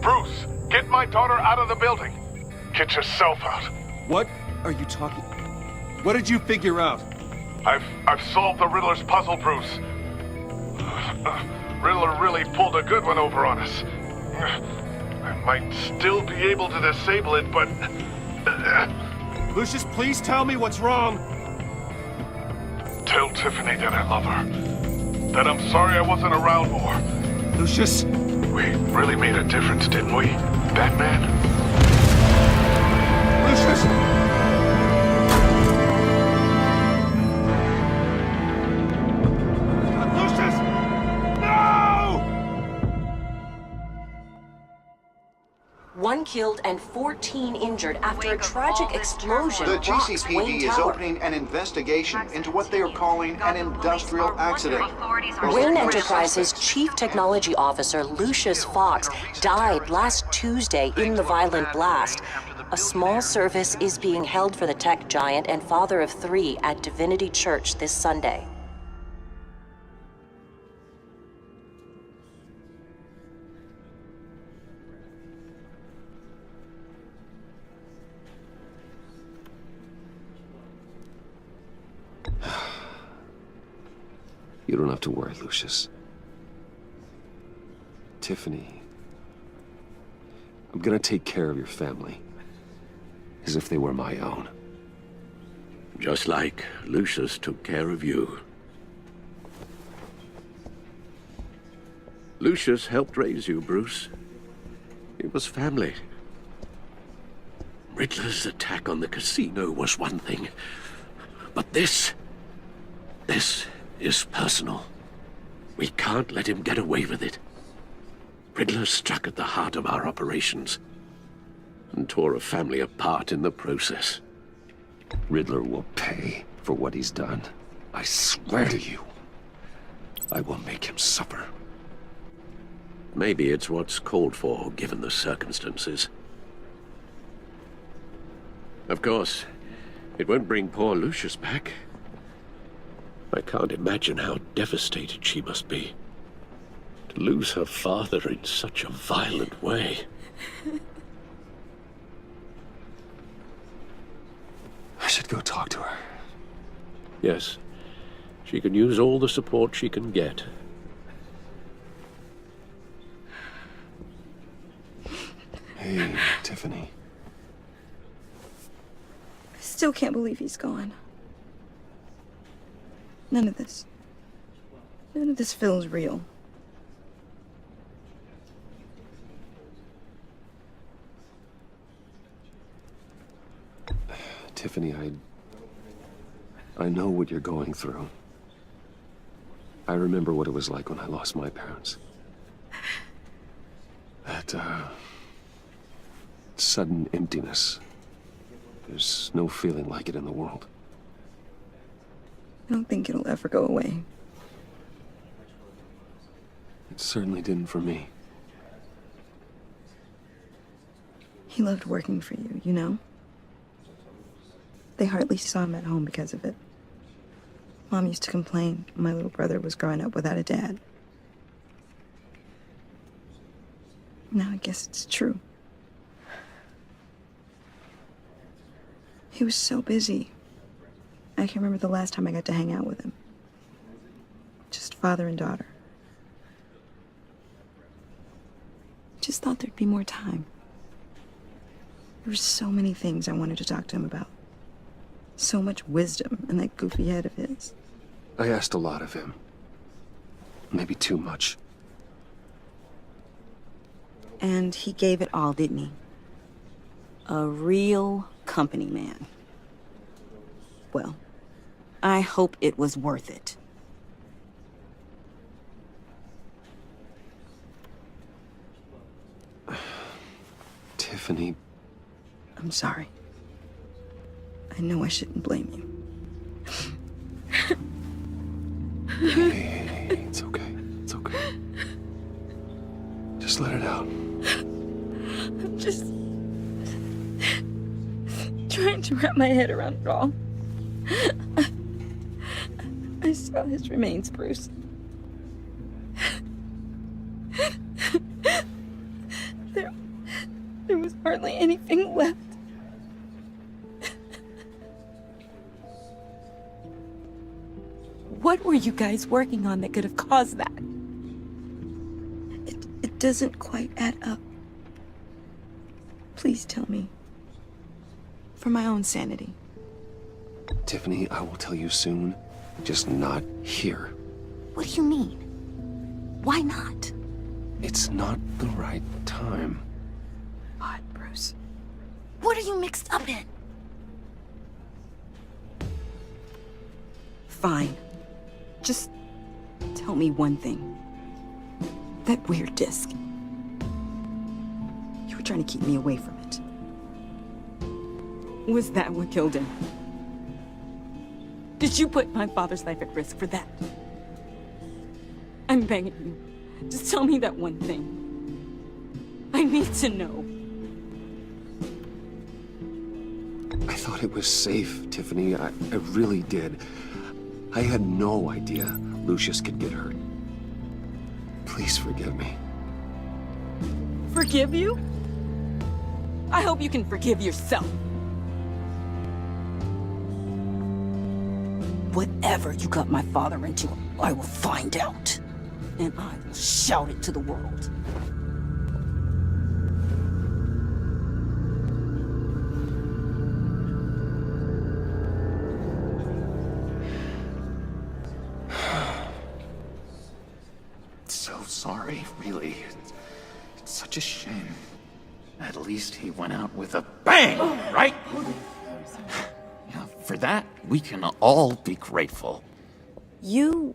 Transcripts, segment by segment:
Bruce, get my daughter out of the building. Get yourself out. What are you talking? What did you figure out? I've solved the Riddler's puzzle, Bruce. Riddler really pulled a good one over on us. I might still be able to disable it, but... Lucius, please tell me what's wrong. Tell Tiffany that I love her. That I'm sorry I wasn't around more. Lucius? We really made a difference, didn't we, Batman? Lucius! Lucius! No! 1 killed and 14 injured after a tragic explosion. The rocks GCPD Wayne is Tower. opening an investigation into what they are calling an industrial accident. Wayne Enterprises' Chief Technology Officer, Lucius Fox, died last Tuesday in the violent blast. A small service is being held for the tech giant and father of 3 at Divinity Church this Sunday. You don't have to worry, Lucius. Tiffany, I'm gonna take care of your family. As if they were my own. Just like Lucius took care of you. Lucius helped raise you, Bruce. It was family. Riddler's attack on the casino was one thing. But this is personal. We can't let him get away with it. Riddler struck at the heart of our operations and tore a family apart in the process. Riddler will pay for what he's done. I swear to you, I will make him suffer. Maybe it's what's called for, given the circumstances. Of course, it won't bring poor Lucius back. I can't imagine how devastated she must be. To lose her father in such a violent way. I should go talk to her. Yes, she can use all the support she can get. Hey, Tiffany. I still can't believe he's gone. None of this feels real. Tiffany, I know what you're going through. I remember what it was like when I lost my parents. That, sudden emptiness. There's no feeling like it in the world. I don't think it'll ever go away. It certainly didn't for me. He loved working for you, you know? They hardly saw him at home because of it. Mom used to complain my little brother was growing up without a dad. Now I guess it's true. He was so busy. I can't remember the last time I got to hang out with him. Just father and daughter. Just thought there'd be more time. There were so many things I wanted to talk to him about. So much wisdom in that goofy head of his. I asked a lot of him. Maybe too much. And he gave it all, didn't he? A real company man. Well, I hope it was worth it. Tiffany. I'm sorry. I know I shouldn't blame you. Hey, it's okay. It's okay. Just let it out. I'm just trying to wrap my head around it all. saw his remains, Bruce. There was hardly anything left. What were you guys working on that could have caused that? It doesn't quite add up. Please tell me. For my own sanity. Tiffany, I will tell you soon. Just not here. What do you mean? Why not? It's not the right time. What, Bruce? What are you mixed up in? Fine. Just tell me one thing. That weird disc. You were trying to keep me away from it. Was that what killed him? Did you put my father's life at risk for that? I'm begging you. Just tell me that one thing. I need to know. I thought it was safe, Tiffany. I really did. I had no idea Lucius could get hurt. Please forgive me. Forgive you? I hope you can forgive yourself. Whatever you got my father into, I will find out. And I will shout it to the world. So sorry, really. It's such a shame. At least he went out with a bang, right? Yeah, for that, we can all be grateful. You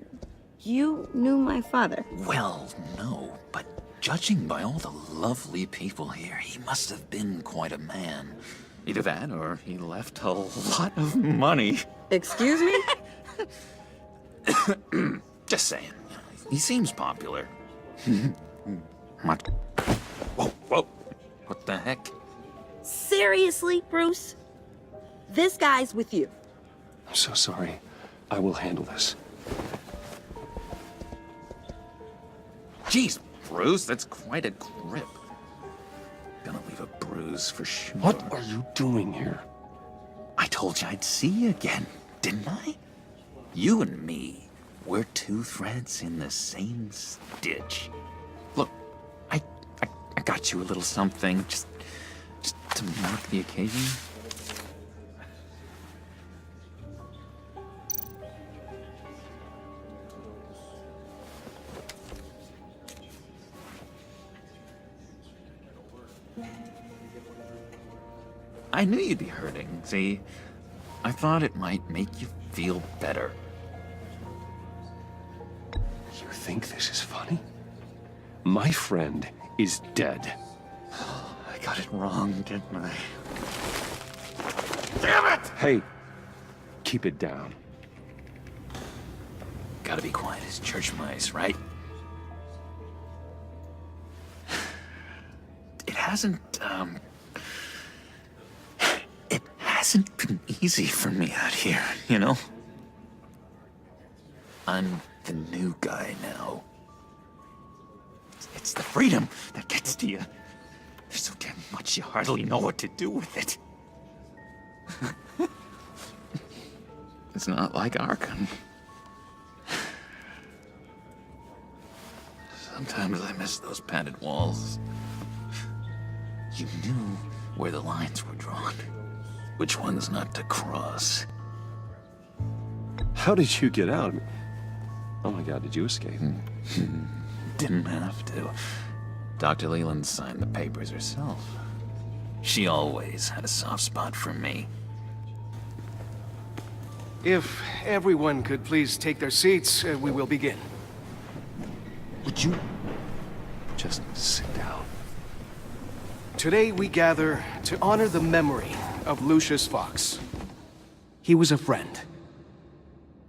knew my father. Well, no, but judging by all the lovely people here, he must have been quite a man. Either that, or he left a lot of money. Excuse me? Just saying. He seems popular. What? Whoa. What the heck? Seriously, Bruce? This guy's with you. I'm so sorry. I will handle this. Jeez, Bruce, that's quite a grip. Gonna leave a bruise for sure. What are you doing here? I told you I'd see you again, didn't I? You and me, we're two threads in the same stitch. Look, I got you a little something, just to mark the occasion. I knew you'd be hurting, see? I thought it might make you feel better. You think this is funny? My friend is dead. I got it wrong, didn't I? Damn it! Hey, keep it down. Gotta be quiet as church mice, right? It hasn't been easy for me out here, you know? I'm the new guy now. It's the freedom that gets to you. There's so damn much you hardly know what to do with it. It's not like Arkham. Sometimes I miss those padded walls. You knew where the lines were drawn. Which ones not to cross. How did you get out? Oh my God, did you escape? Didn't have to. Dr. Leland signed the papers herself. She always had a soft spot for me. If everyone could please take their seats, we will begin. Would you just sit down? Today we gather to honor the memory of Lucius Fox. He was a friend,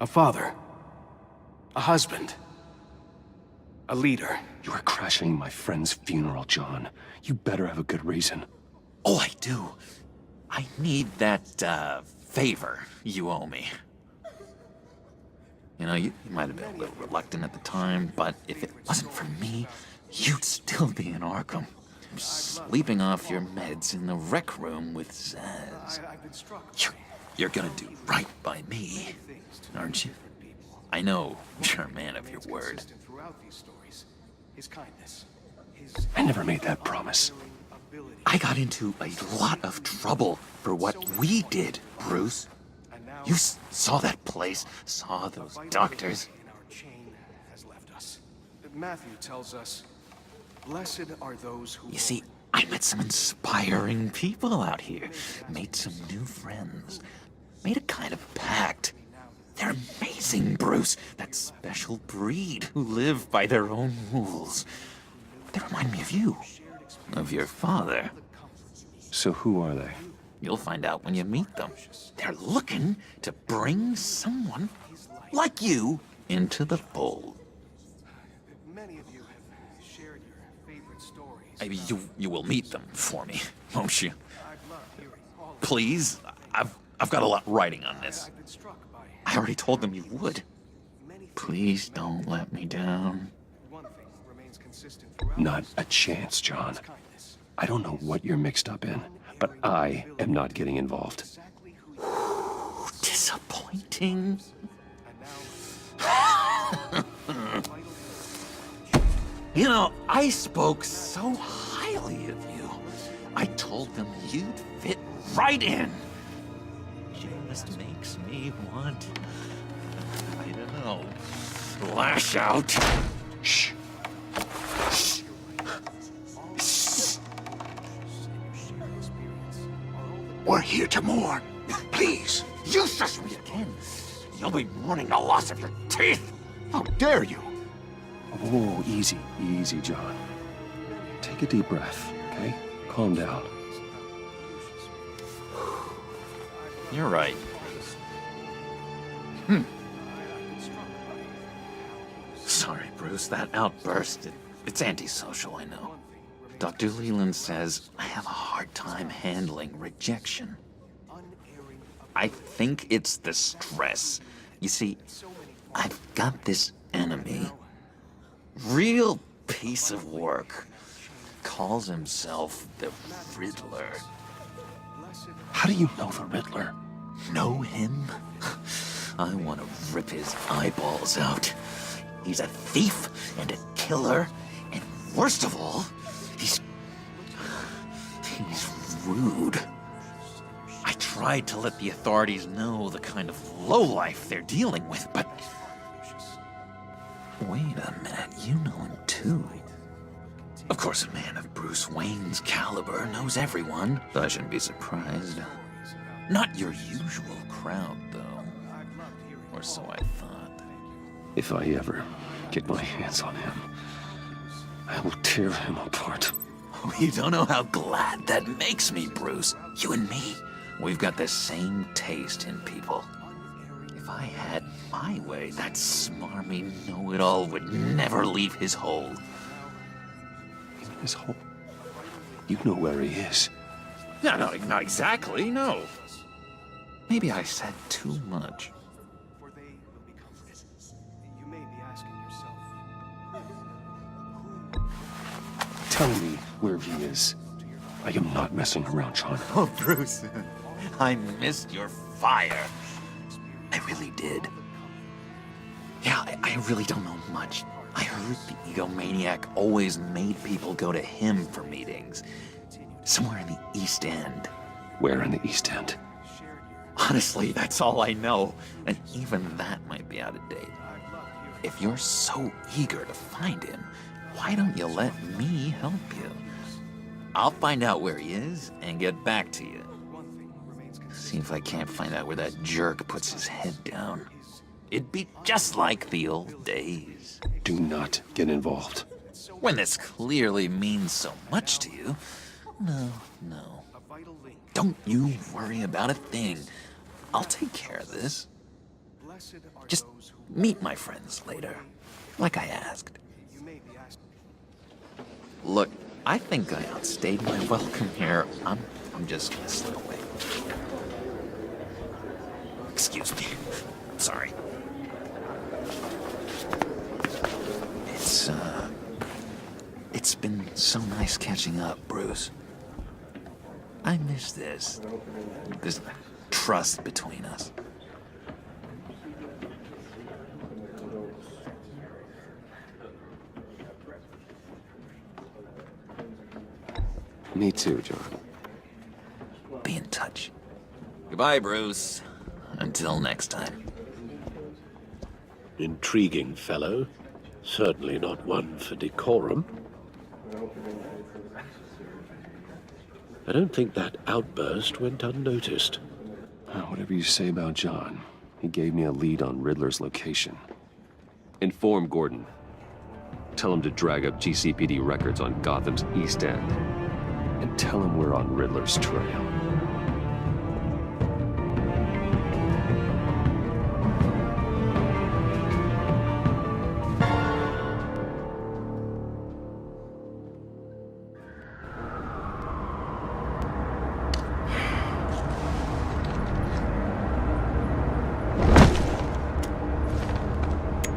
a father, a husband, a leader. You are crashing my friend's funeral, John. You better have a good reason. Oh, I do. I need that, favor you owe me. You know, you might have been a little reluctant at the time, but if it wasn't for me, you'd still be in Arkham. Sleeping off your meds in the rec room with Zaz. You're gonna do right by me, aren't you? I know you're a man of your word. I never made that promise. I got into a lot of trouble for what we did, Bruce. You saw that place, saw those doctors. Matthew tells us, blessed are those who... You see, I met some inspiring people out here. Made some new friends. Made a kind of pact. They're amazing, Bruce. That special breed who live by their own rules. They remind me of you. Of your father. So who are they? You'll find out when you meet them. They're looking to bring someone like you into the fold. Many of you have shared your favorite stories. You will meet them for me, won't you? Please, I've got a lot writing on this. I already told them you would. Please don't let me down. Not a chance, John. I don't know what you're mixed up in, but I am not getting involved. Disappointing. You know, I spoke so highly of you. I told them you'd fit right in. Just makes me want, I don't know, lash out. Shh. We're here to mourn. Please, you shush me again. You'll be mourning the loss of your teeth. How dare you? Oh, easy, easy, John. Take a deep breath, okay? Calm down. You're right. Sorry, Bruce, that outburst, it's antisocial, I know. Dr. Leland says I have a hard time handling rejection. I think it's the stress. You see, I've got this enemy. Real piece of work. Calls himself the Riddler. How do you know the Riddler? Know him? I want to rip his eyeballs out. He's a thief and a killer, and worst of all, he's rude. I tried to let the authorities know the kind of lowlife they're dealing with, but... Wait a minute, you know him too. Of course, a man of Bruce Wayne's caliber knows everyone, but I shouldn't be surprised. Not your usual crowd, though. Or so I thought. If I ever get my hands on him, I will tear him apart. Oh, you don't know how glad that makes me, Bruce. You and me, we've got the same taste in people. If I had my way, that smarmy know-it-all would never leave his hole. His hole? You know where he is. No, not exactly, no. Maybe I said too much. For they will be comforted. You may be asking yourself, Tell me where he is. I am not messing around, John. Oh, Bruce, I missed your fire. I really did. Yeah, I really don't know much. I heard the egomaniac always made people go to him for meetings. Somewhere in the East End. Where in the East End? Honestly, that's all I know. And even that might be out of date. If you're so eager to find him, why don't you let me help you? I'll find out where he is and get back to you. See if I can't find out where that jerk puts his head down. It'd be just like the old days. Do not get involved. When this clearly means so much to you. No. Don't you worry about a thing. I'll take care of this. Just meet my friends later, like I asked. Look, I think I outstayed my welcome here. I'm just gonna slip away. Excuse me. I'm sorry. been so nice catching up, Bruce. I miss this. This trust between us. Me too, John. Be in touch. Goodbye, Bruce. Until next time. Intriguing fellow. Certainly not one for decorum. I don't think that outburst went unnoticed. Whatever you say about John, he gave me a lead on Riddler's location. Inform Gordon. Tell him to drag up GCPD records on Gotham's East End. And tell him we're on Riddler's trail.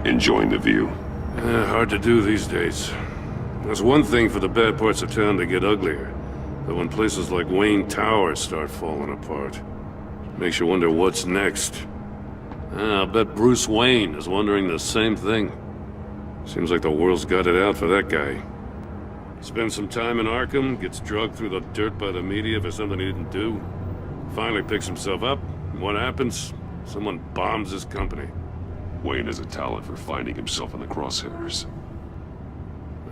Enjoying the view? Hard to do these days. There's one thing for the bad parts of town to get uglier, but when places like Wayne Tower start falling apart, makes you wonder what's next. I'll bet Bruce Wayne is wondering the same thing. Seems like the world's got it out for that guy. Spends some time in Arkham, gets drugged through the dirt by the media for something he didn't do. Finally picks himself up, and what happens? Someone bombs his company. Wayne has a talent for finding himself in the crosshairs.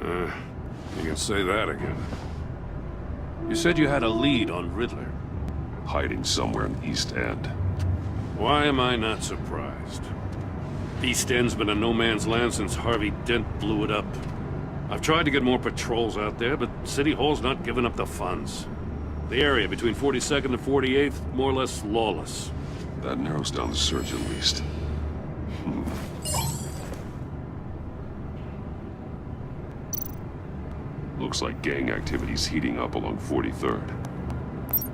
You can say that again. You said you had a lead on Riddler. Hiding somewhere in East End. Why am I not surprised? East End's been a no-man's land since Harvey Dent blew it up. I've tried to get more patrols out there, but City Hall's not giving up the funds. The area between 42nd and 48th, more or less lawless. That narrows down the search at least. Looks like gang activity's heating up along 43rd.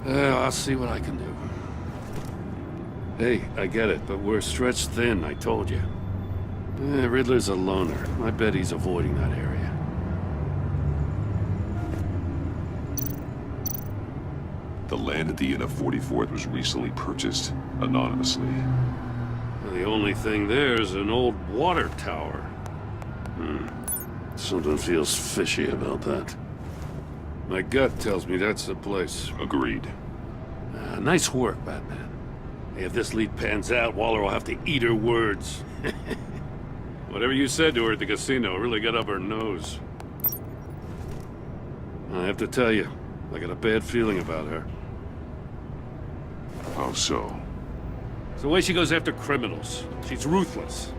I'll see what I can do. Hey, I get it, but we're stretched thin, I told you. Riddler's a loner. I bet he's avoiding that area. The land at the end of 44th was recently purchased, anonymously. The only thing there is an old water tower. Something feels fishy about that. My gut tells me that's the place. Agreed. Nice work, Batman. If this lead pans out, Waller will have to eat her words. Whatever you said to her at the casino really got up her nose. I have to tell you, I got a bad feeling about her. How so? It's the way she goes after criminals. She's ruthless.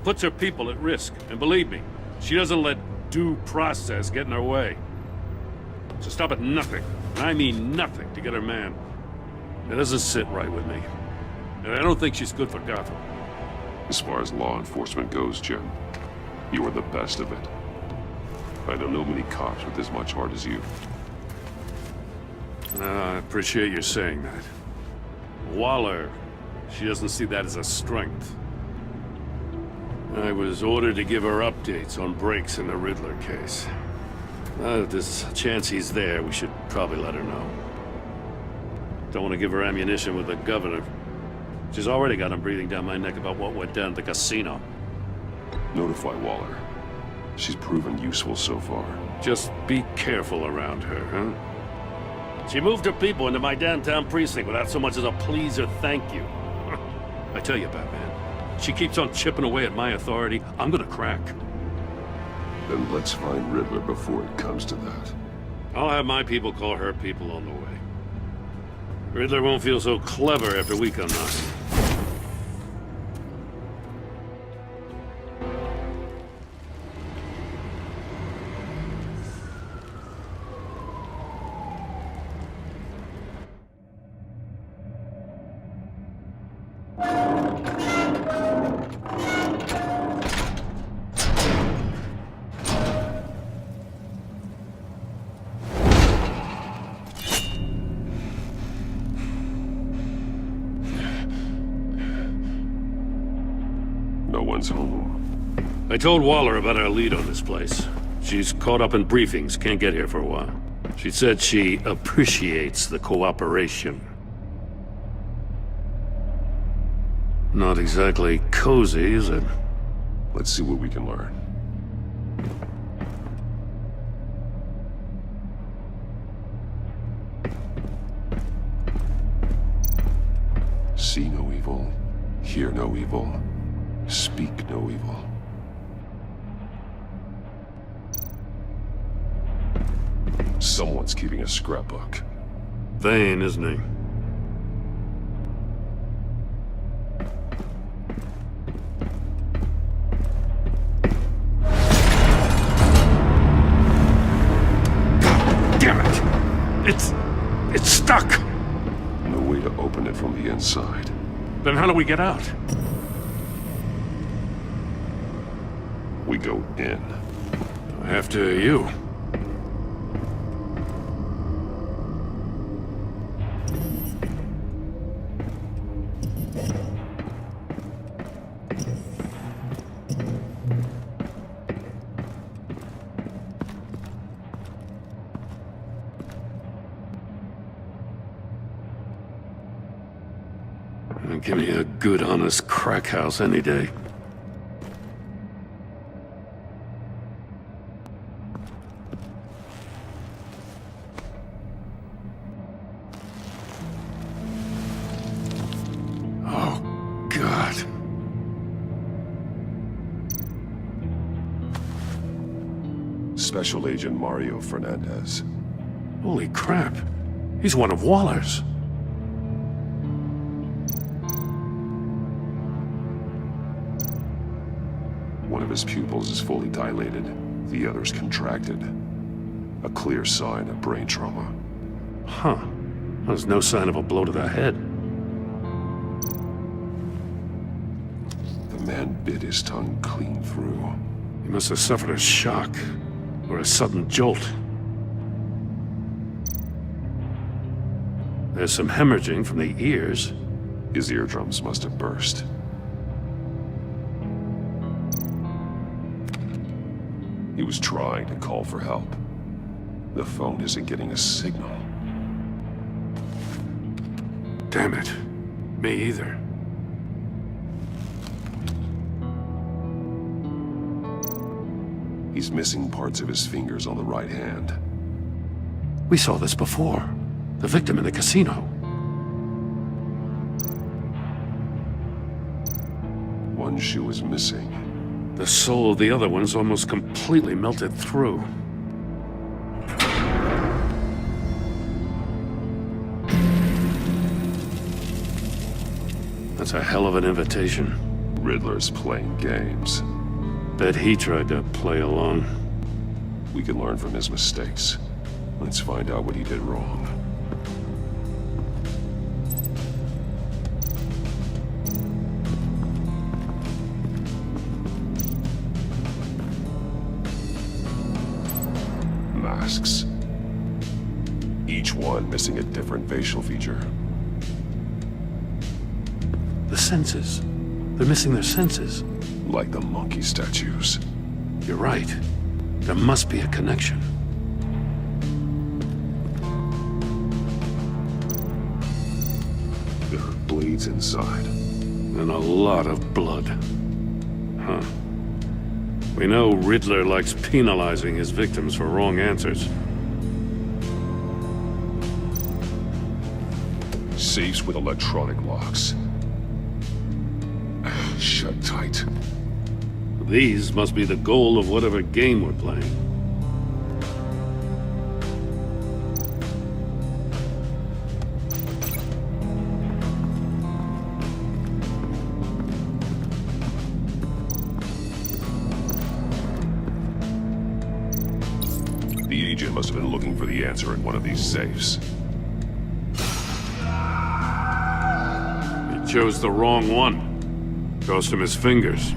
Puts her people at risk. And believe me, she doesn't let due process get in her way. So stop at nothing, and I mean nothing, to get her man. It doesn't sit right with me. And I don't think she's good for Gotham. As far as law enforcement goes, Jim, you are the best of it. I don't know many cops with as much heart as you. I appreciate you saying that. Waller, she doesn't see that as a strength. I was ordered to give her updates on breaks in the Riddler case. If there's a chance he's there, we should probably let her know. Don't want to give her ammunition with the governor. She's already got him breathing down my neck about what went down at the casino. Notify Waller. She's proven useful so far. Just be careful around her, huh? She moved her people into my downtown precinct without so much as a please or thank you. I tell you, Batman, she keeps on chipping away at my authority, I'm gonna crack. Then let's find Riddler before it comes to that. I'll have my people call her people on the way. Riddler won't feel so clever after we come knocking. No one's home. I told Waller about our lead on this place. She's caught up in briefings, can't get here for a while. She said she appreciates the cooperation. Not exactly cozy, is it? Let's see what we can learn. See no evil, hear no evil, speak no evil. Someone's keeping a scrapbook. Vain, isn't he? God damn it! It's stuck! No way to open it from the inside. Then how do we get out? We go in. After you. Give me a good, honest crack house any day. Oh, God. Special Agent Mario Fernandez. Holy crap. He's one of Waller's. One of his pupils is fully dilated, the other's contracted. A clear sign of brain trauma. Huh. There's no sign of a blow to the head. The man bit his tongue clean through. He must have suffered a shock, or a sudden jolt. There's some hemorrhaging from the ears. His eardrums must have burst. He was trying to call for help. The phone isn't getting a signal. Damn it. Me either. He's missing parts of his fingers on the right hand. We saw this before. The victim in the casino. One shoe is missing. The sole of the other one's almost completely melted through. That's a hell of an invitation. Riddler's playing games. Bet he tried to play along. We can learn from his mistakes. Let's find out what he did wrong. Masks. Each one missing a different facial feature. The senses. They're missing their senses. Like the monkey statues. You're right. There must be a connection. There are bleeds inside. And a lot of blood. Huh. We know Riddler likes penalizing his victims for wrong answers. Safes with electronic locks. Shut tight. These must be the goal of whatever game we're playing. The agent must have been looking for the answer in one of these safes. He chose the wrong one. Cost him his fingers.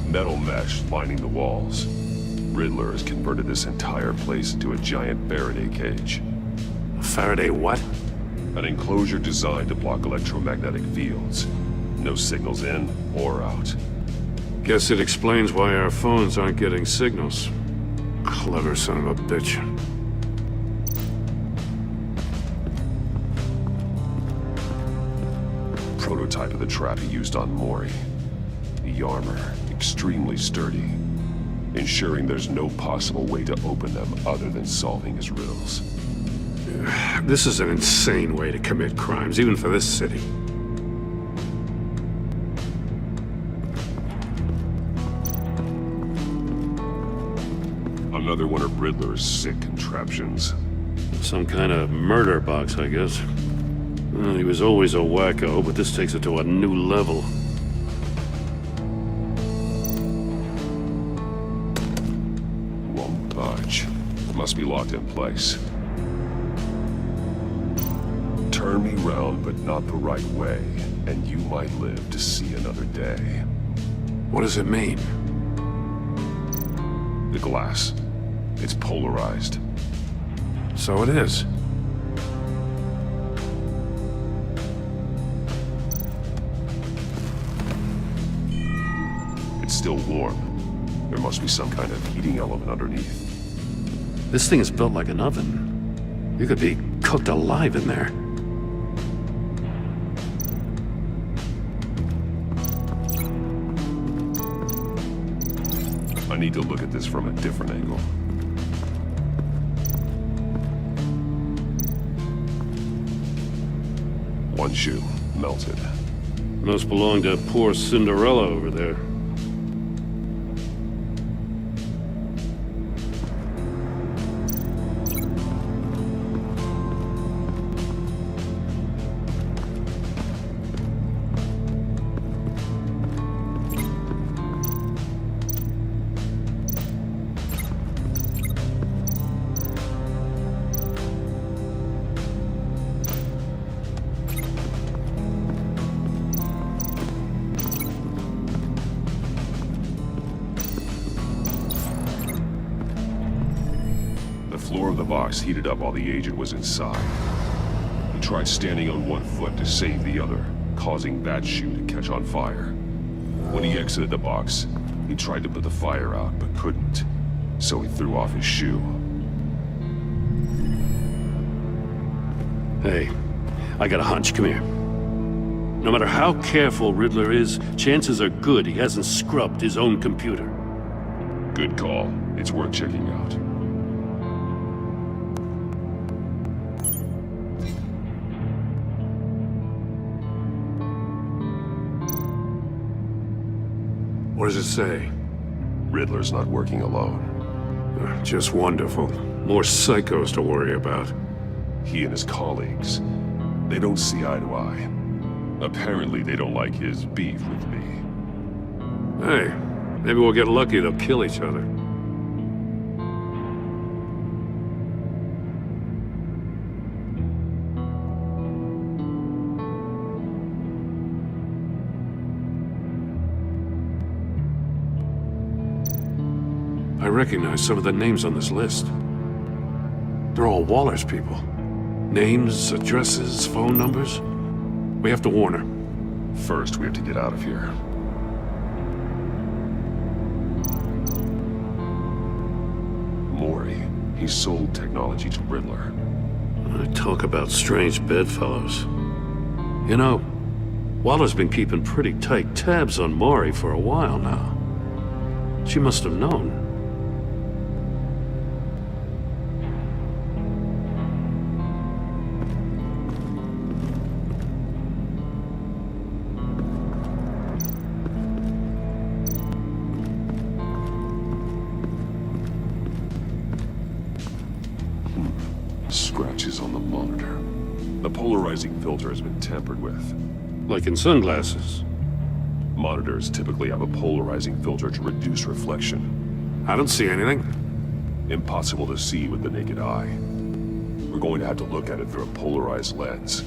Metal mesh lining the walls. Riddler has converted this entire place into a giant Faraday cage. A Faraday what? An enclosure designed to block electromagnetic fields. No signals in or out. Guess it explains why our phones aren't getting signals. Clever son of a bitch. Prototype of the trap he used on Mori. The armor, extremely sturdy, ensuring there's no possible way to open them other than solving his riddles. This is an insane way to commit crimes, even for this city. Another one of Riddler's sick contraptions. Some kind of murder box, I guess. Well, he was always a wacko, but this takes it to a new level. Won't budge. Must be locked in place. Turn me round, but not the right way, and you might live to see another day. What does it mean? The glass. It's polarized. So it is. It's still warm. There must be some kind of heating element underneath. This thing is built like an oven. You could be cooked alive in there. I need to look at this from a different angle. One shoe, melted. Must belong to poor Cinderella over there. The floor of the box heated up while the agent was inside. He tried standing on one foot to save the other, causing that shoe to catch on fire. When he exited the box, he tried to put the fire out, but couldn't. So he threw off his shoe. Hey, I got a hunch. Come here. No matter how careful Riddler is, chances are good he hasn't scrubbed his own computer. Good call. It's worth checking out. What does it say? Riddler's not working alone. Just wonderful. More psychos to worry about. He and his colleagues, they don't see eye to eye. Apparently they don't like his beef with me. Hey, maybe we'll get lucky to kill each other. I recognize some of the names on this list. They're all Waller's people. Names, addresses, phone numbers. We have to warn her. First, we have to get out of here. Mori, he sold technology to Riddler. Talk about strange bedfellows. You know, Waller's been keeping pretty tight tabs on Mori for a while now. She must have known. Scratches on the monitor. The polarizing filter has been tampered with. Like in sunglasses. Monitors typically have a polarizing filter to reduce reflection. I don't see anything. Impossible to see with the naked eye. We're going to have to look at it through a polarized lens.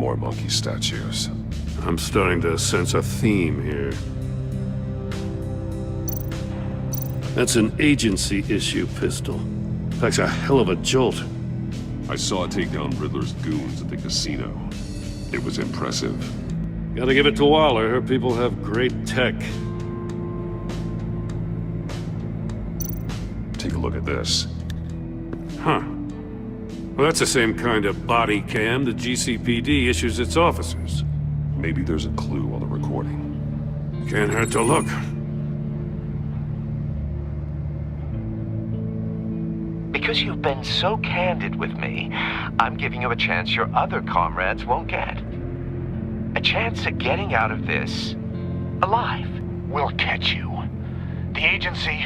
More monkey statues. I'm starting to sense a theme here. That's an agency-issue pistol. Packs a hell of a jolt. I saw it take down Riddler's goons at the casino. It was impressive. Gotta give it to Waller. Her people have great tech. Take a look at this. Huh. Well, that's the same kind of body cam the GCPD issues its officers. Maybe there's a clue on the recording. Can't hurt to look. Because you've been so candid with me, I'm giving you a chance your other comrades won't get. A chance at getting out of this alive. We'll catch you. The agency,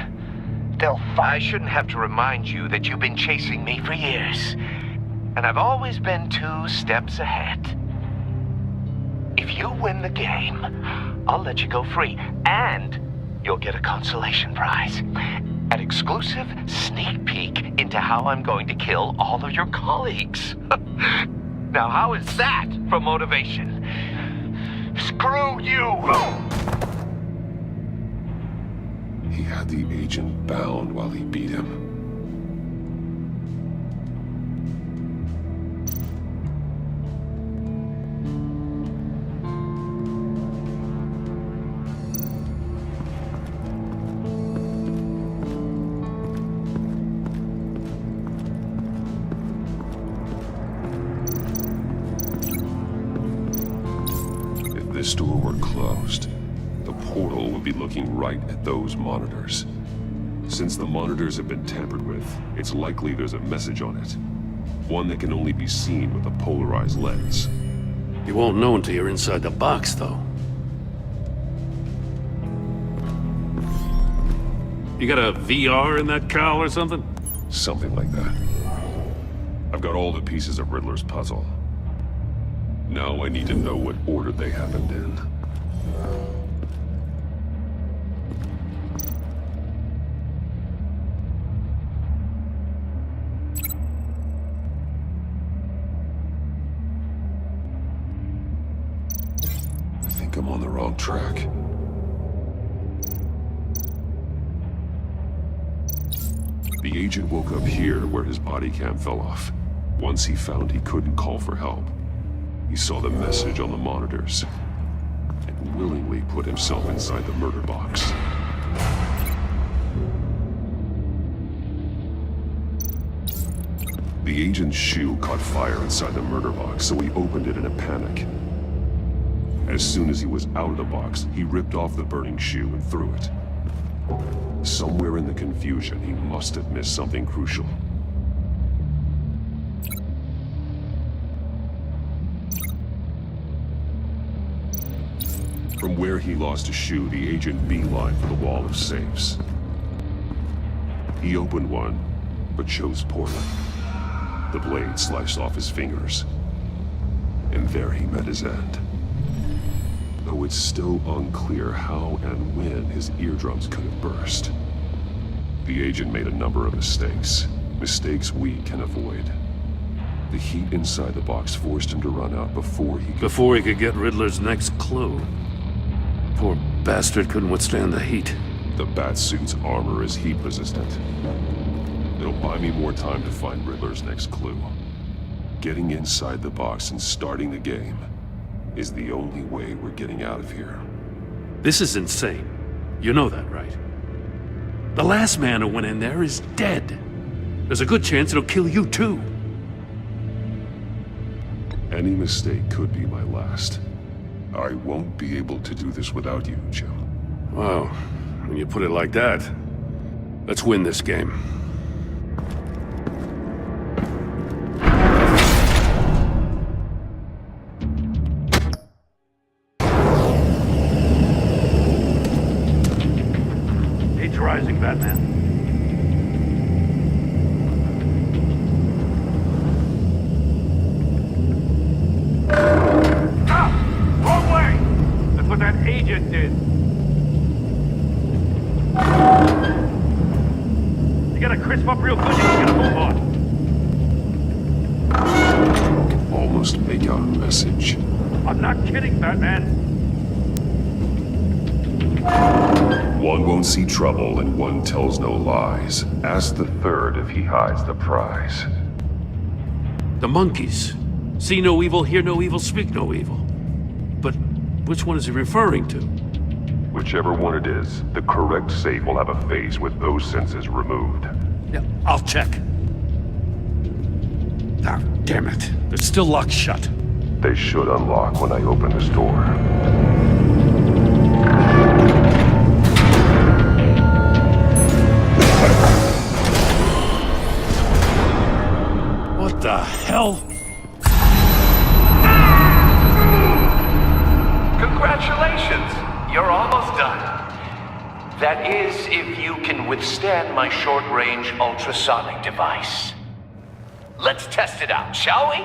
they'll I shouldn't have to remind you that you've been chasing me for years. And I've always been 2 steps ahead. If you win the game, I'll let you go free. And you'll get a consolation prize. An exclusive sneak peek into how I'm going to kill all of your colleagues. Now, how is that for motivation? Screw you! He had the agent bound while he beat him. If this door were closed, the portal would be looking right at those monitors. Since the monitors have been tampered with, it's likely there's a message on it. One that can only be seen with a polarized lens. You won't know until you're inside the box, though. You got a VR in that cowl or something? Something like that. I've got all the pieces of Riddler's puzzle. Now I need to know what order they happened in. I think I'm on the wrong track. The agent woke up here where his body cam fell off. Once he found he couldn't call for help, he saw the message on the monitors and willingly put himself inside the murder box. The agent's shoe caught fire inside the murder box, so he opened it in a panic. As soon as he was out of the box, he ripped off the burning shoe and threw it. Somewhere in the confusion, he must have missed something crucial. From where he lost a shoe, the agent beelined for the wall of safes. He opened one, but chose poorly. The blade sliced off his fingers, and there he met his end. Though it's still unclear how and when his eardrums could have burst. The agent made a number of mistakes. Mistakes we can avoid. The heat inside the box forced him to run out before he could get Riddler's next clue. Poor bastard couldn't withstand the heat. The Batsuit's armor is heat resistant. It'll buy me more time to find Riddler's next clue. Getting inside the box and starting the game is the only way we're getting out of here. This is insane. You know that, right? The last man who went in there is dead. There's a good chance it'll kill you too. Any mistake could be my last. I won't be able to do this without you, Jim. Wow, when you put it like that, let's win this game. Rising, Batman. Stop! Wrong way! That's what that agent did. You gotta crisp up real good, you gotta move on. Almost almost make out a message. I'm not kidding, Batman. One won't see trouble and one tells no lies. Ask the third if he hides the prize. The monkeys. See no evil, hear no evil, speak no evil. But which one is he referring to? Whichever one it is, the correct safe will have a face with those senses removed. Yeah, I'll check. Ah, damn it. They're still locked shut. They should unlock when I open this door. What the hell? Congratulations! You're almost done. That is, if you can withstand my short-range ultrasonic device. Let's test it out, shall we?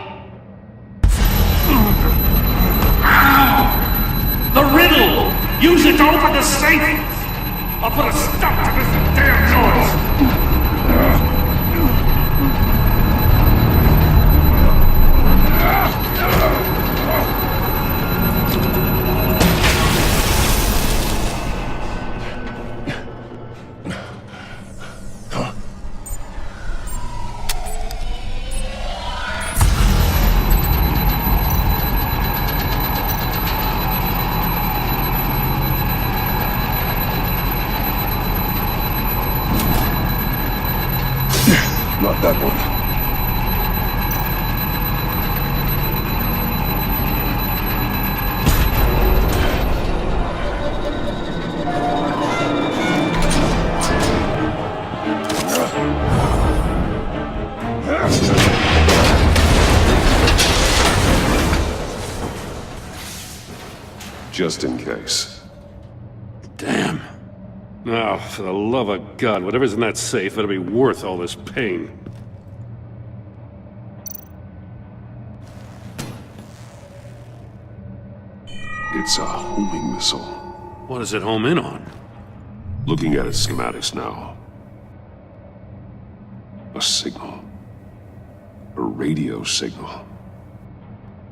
The riddle! Use it to open the safe! I'll put a stop to this damn noise! Not that one. Just in case. Damn. Now, for the love of God, whatever's in that safe better be worth all this pain. It's a homing missile. What does it home in on? Looking at its schematics now. A signal. A radio signal.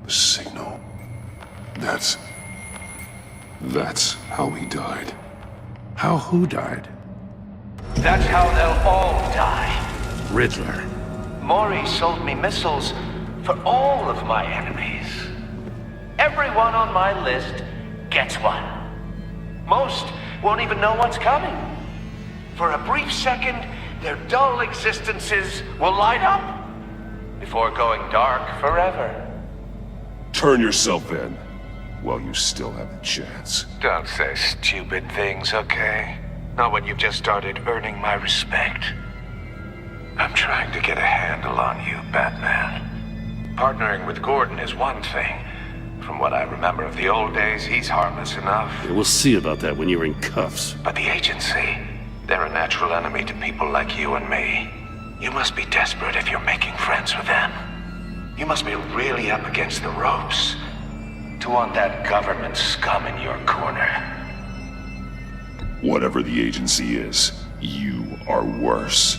A signal. That's how he died. How who died? That's how they'll all die. Riddler. Maury sold me missiles for all of my enemies. Everyone on my list gets one. Most won't even know what's coming. For a brief second, their dull existences will light up before going dark forever. Turn yourself in while you still have the chance. Don't say stupid things, okay? Not when you've just started earning my respect. I'm trying to get a handle on you, Batman. Partnering with Gordon is one thing. From what I remember of the old days, he's harmless enough. Yeah, we'll see about that when you're in cuffs. But the agency, they're a natural enemy to people like you and me. You must be desperate if you're making friends with them. You must be really up against the ropes to want that government scum in your corner. Whatever the agency is, you are worse.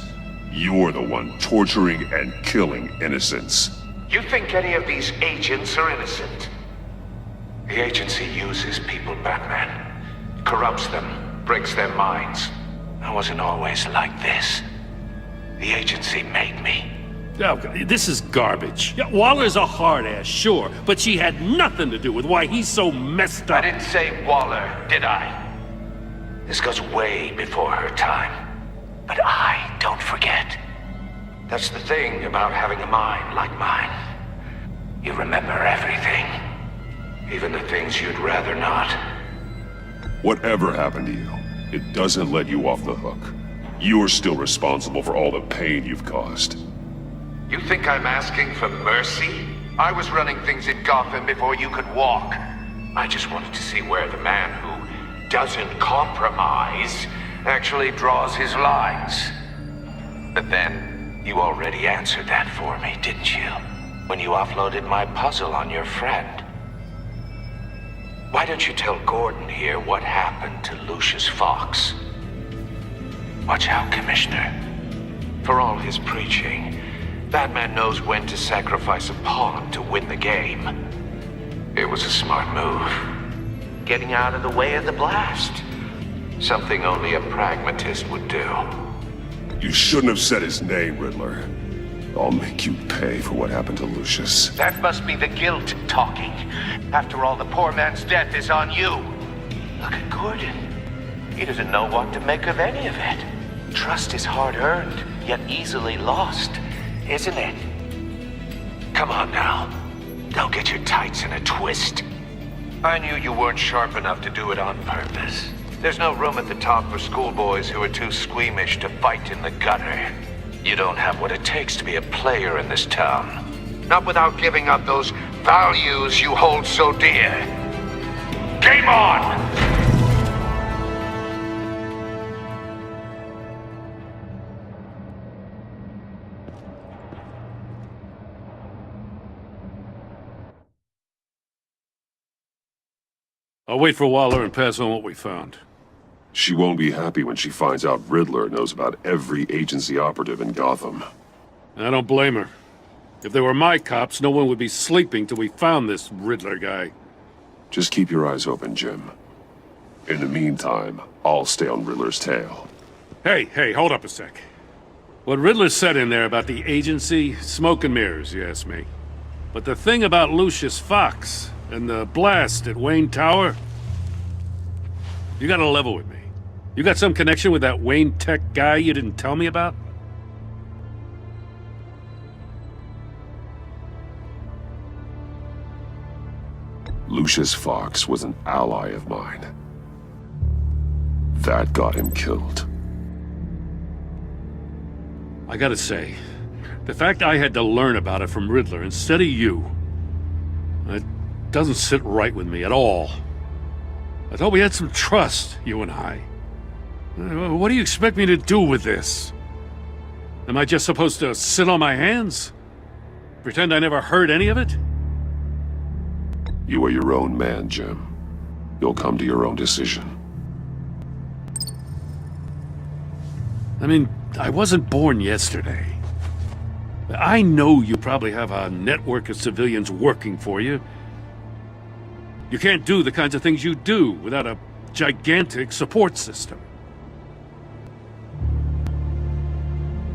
You're the one torturing and killing innocents. You think any of these agents are innocent? The agency uses people, Batman. Corrupts them, breaks their minds. I wasn't always like this. The agency made me. Oh, this is garbage. Yeah, Waller's a hard ass, sure, but she had nothing to do with why he's so messed up. I didn't say Waller, did I? This goes way before her time. But I don't forget. That's the thing about having a mind like mine. You remember everything. Even the things you'd rather not. Whatever happened to you, it doesn't let you off the hook. You're still responsible for all the pain you've caused. You think I'm asking for mercy? I was running things in Gotham before you could walk. I just wanted to see where the man who doesn't compromise actually draws his lines. But then, you already answered that for me, didn't you? When you offloaded my puzzle on your friend. Why don't you tell Gordon here what happened to Lucius Fox? Watch out, Commissioner. For all his preaching, Batman knows when to sacrifice a pawn to win the game. It was a smart move. Getting out of the way of the blast. Something only a pragmatist would do. You shouldn't have said his name, Riddler. I'll make you pay for what happened to Lucius. That must be the guilt talking. After all, the poor man's death is on you. Look at Gordon. He doesn't know what to make of any of it. Trust is hard-earned, yet easily lost, isn't it? Come on now. Don't get your tights in a twist. I knew you weren't sharp enough to do it on purpose. There's no room at the top for schoolboys who are too squeamish to fight in the gutter. You don't have what it takes to be a player in this town. Not without giving up those values you hold so dear. Game on! I'll wait for Waller and pass on what we found. She won't be happy when she finds out Riddler knows about every agency operative in Gotham. I don't blame her. If they were my cops, no one would be sleeping till we found this Riddler guy. Just keep your eyes open, Jim. In the meantime, I'll stay on Riddler's tail. Hey, hold up a sec. What Riddler said in there about the agency, smoke and mirrors, you ask me. But the thing about Lucius Fox and the blast at Wayne Tower, you gotta level with me. You got some connection with that Wayne Tech guy you didn't tell me about? Lucius Fox was an ally of mine. That got him killed. I gotta say, the fact I had to learn about it from Riddler instead of you, it doesn't sit right with me at all. I thought we had some trust, you and I. What do you expect me to do with this? Am I just supposed to sit on my hands? Pretend I never heard any of it? You are your own man, Jim. You'll come to your own decision. I mean, I wasn't born yesterday. I know you probably have a network of civilians working for you. You can't do the kinds of things you do without a gigantic support system.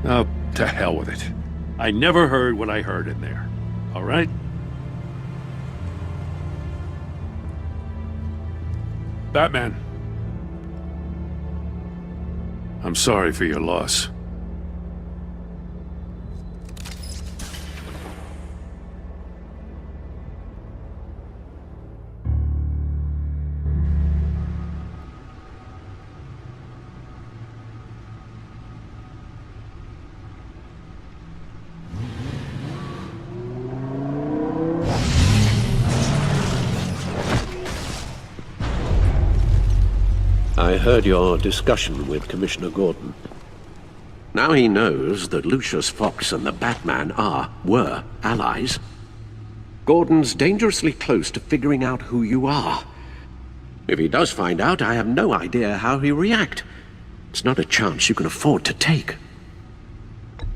Oh, to hell with it. I never heard what I heard in there. All right? Batman. I'm sorry for your loss. I heard your discussion with Commissioner Gordon. Now he knows that Lucius Fox and the Batman were allies. Gordon's dangerously close to figuring out who you are. If he does find out, I have no idea how he'll react. It's not a chance you can afford to take.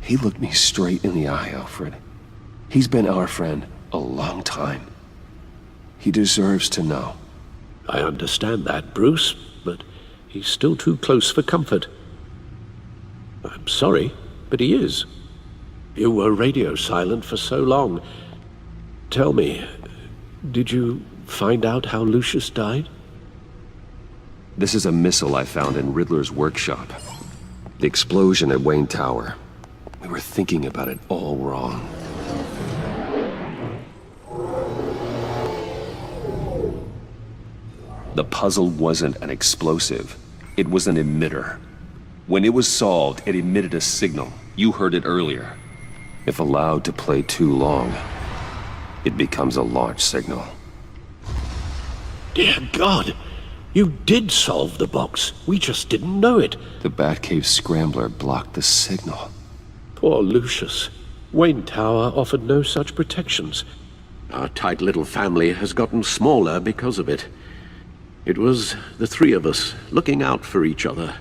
He looked me straight in the eye, Alfred. He's been our friend a long time. He deserves to know. I understand that, Bruce, but he's still too close for comfort. I'm sorry, but he is. You were radio silent for so long. Tell me, did you find out how Lucius died? This is a missile I found in Riddler's workshop. The explosion at Wayne Tower. We were thinking about it all wrong. The puzzle wasn't an explosive. It was an emitter. When it was solved, it emitted a signal. You heard it earlier. If allowed to play too long, it becomes a launch signal. Dear God! You did solve the box. We just didn't know it. The Batcave scrambler blocked the signal. Poor Lucius. Wayne Tower offered no such protections. Our tight little family has gotten smaller because of it. It was the three of us looking out for each other.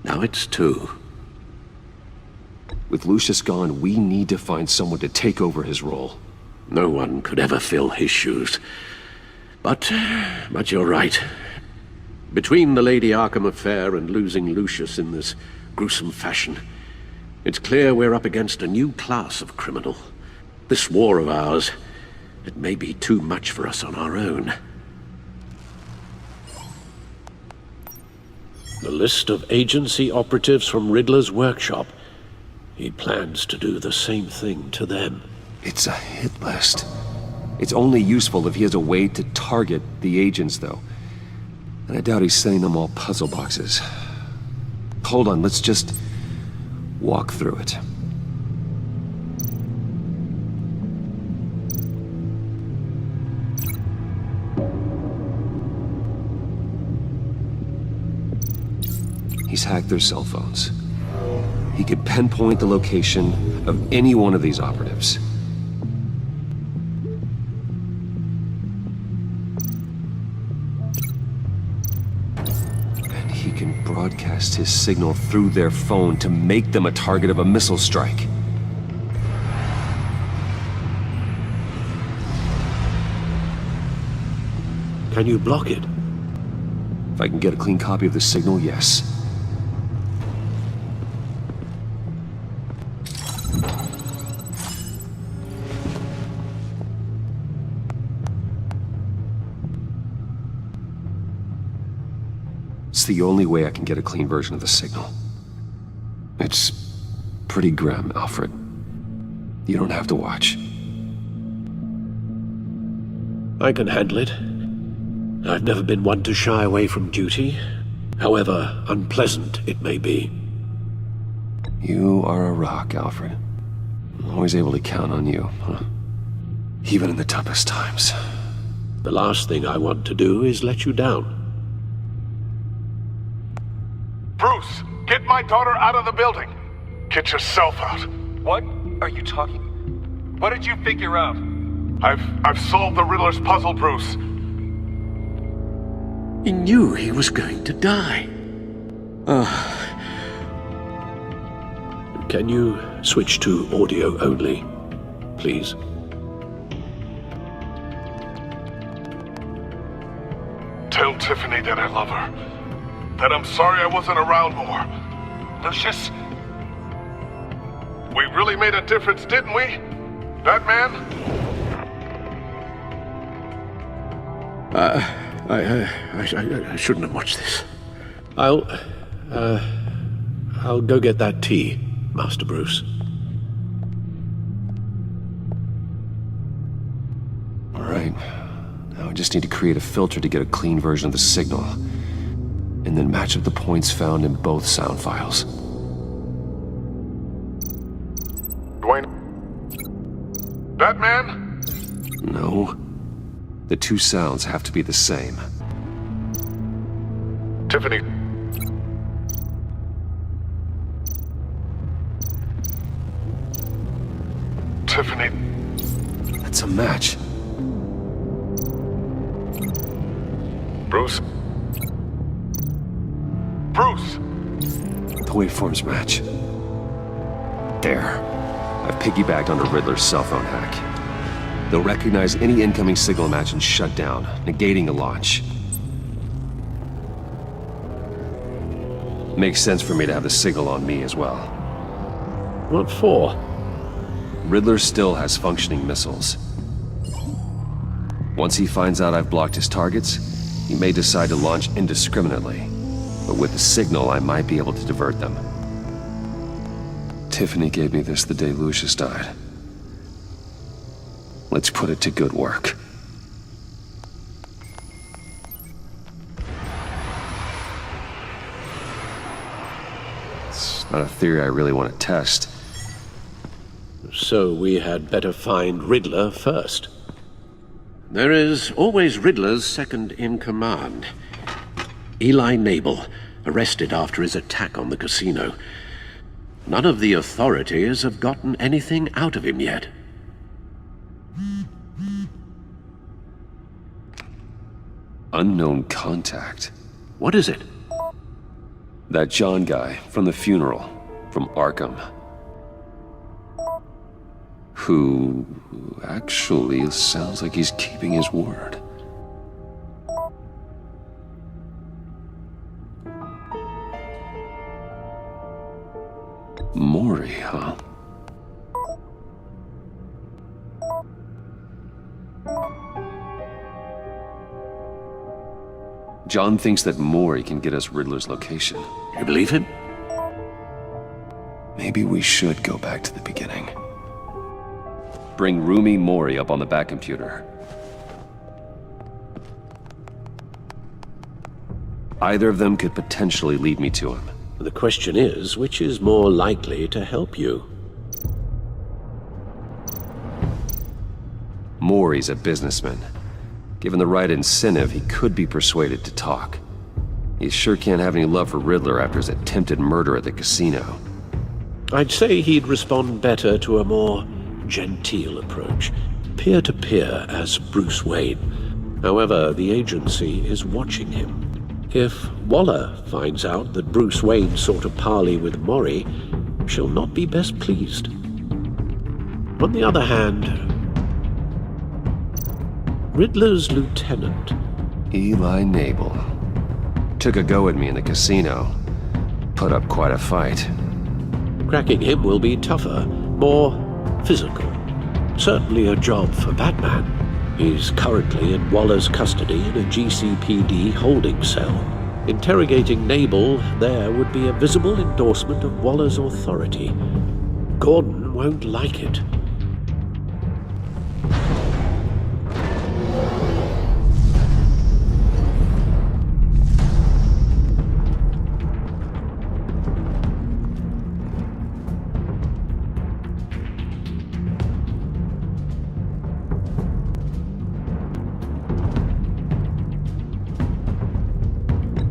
Now it's two. With Lucius gone, we need to find someone to take over his role. No one could ever fill his shoes. But you're right. Between the Lady Arkham affair and losing Lucius in this gruesome fashion, it's clear we're up against a new class of criminal. This war of ours, it may be too much for us on our own. The list of agency operatives from Riddler's workshop. He plans to do the same thing to them. It's a hit list. It's only useful if he has a way to target the agents, though. And I doubt he's sending them all puzzle boxes. Hold on, let's just walk through it. He's hacked their cell phones. He could pinpoint the location of any one of these operatives. And he can broadcast his signal through their phone to make them a target of a missile strike. Can you block it? If I can get a clean copy of the signal, yes. It's the only way I can get a clean version of the signal. It's pretty grim, Alfred. You don't have to watch. I can handle it. I've never been one to shy away from duty, however unpleasant it may be. You are a rock, Alfred. I'm always able to count on you, huh? Even in the toughest times. The last thing I want to do is let you down. Bruce, get my daughter out of the building. Get yourself out. What are you talking? What did you figure out? I've solved the Riddler's puzzle, Bruce. He knew he was going to die. Can you switch to audio only, please? Tell Tiffany that I love her. That I'm sorry I wasn't around more. Lucius? We really made a difference, didn't we? Batman? I shouldn't have watched this. I'll go get that tea, Master Bruce. All right. Now I just need to create a filter to get a clean version of the signal. And then match up the points found in both sound files. Dwayne? Batman? No. The two sounds have to be the same. Tiffany. Tiffany. That's a match. Bruce? Bruce! The waveforms match. There. I've piggybacked onto Riddler's cell phone hack. They'll recognize any incoming signal match and shut down, negating a launch. Makes sense for me to have the signal on me as well. What for? Riddler still has functioning missiles. Once he finds out I've blocked his targets, he may decide to launch indiscriminately. But with the signal, I might be able to divert them. Tiffany gave me this the day Lucius died. Let's put it to good work. It's not a theory I really want to test. So we had better find Riddler first. There is always Riddler's second in command. Eli Nabel, arrested after his attack on the casino. None of the authorities have gotten anything out of him yet. Unknown contact. What is it? That John guy from the funeral, from Arkham. who actually sounds like he's keeping his word. Maury, huh? John thinks that Maury can get us Riddler's location. You believe him? Maybe we should go back to the beginning. Bring Rumi Maury up on the back computer. Either of them could potentially lead me to him. The question is, which is more likely to help you? Maury's a businessman. Given the right incentive, he could be persuaded to talk. He sure can't have any love for Riddler after his attempted murder at the casino. I'd say he'd respond better to a more genteel approach, peer-to-peer as Bruce Wayne. However, the agency is watching him. If Waller finds out that Bruce Wayne sought a parley with Maury, she'll not be best pleased. On the other hand, Riddler's lieutenant, Eli Nabel, took a go at me in the casino. Put up quite a fight. cracking him will be tougher, more physical. Certainly a job for Batman. He's currently in Waller's custody in a GCPD holding cell. Interrogating Nabel there would be a visible endorsement of Waller's authority. Gordon won't like it.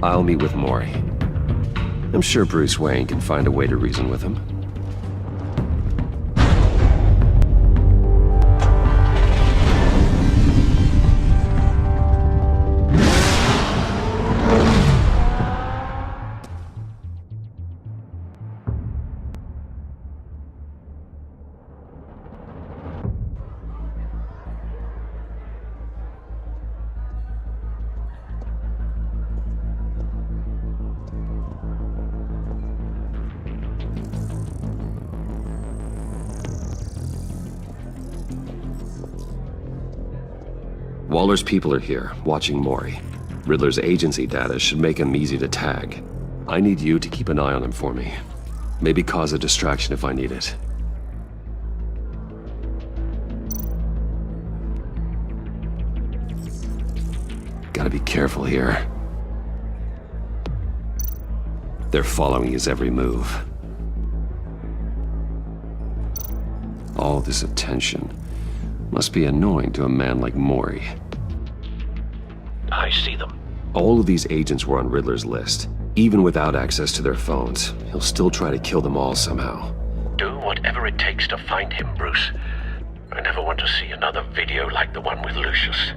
I'll meet with Maury. I'm sure Bruce Wayne can find a way to reason with him. Waller's people are here, watching Maury. Riddler's agency data should make him easy to tag. I need you to keep an eye on him for me. Maybe cause a distraction if I need it. Gotta be careful here. They're following his every move. All this attention must be annoying to a man like Maury. I see them. All of these agents were on Riddler's list. Even without access to their phones, he'll still try to kill them all somehow. Do whatever it takes to find him, Bruce. I never want to see another video like the one with Lucius.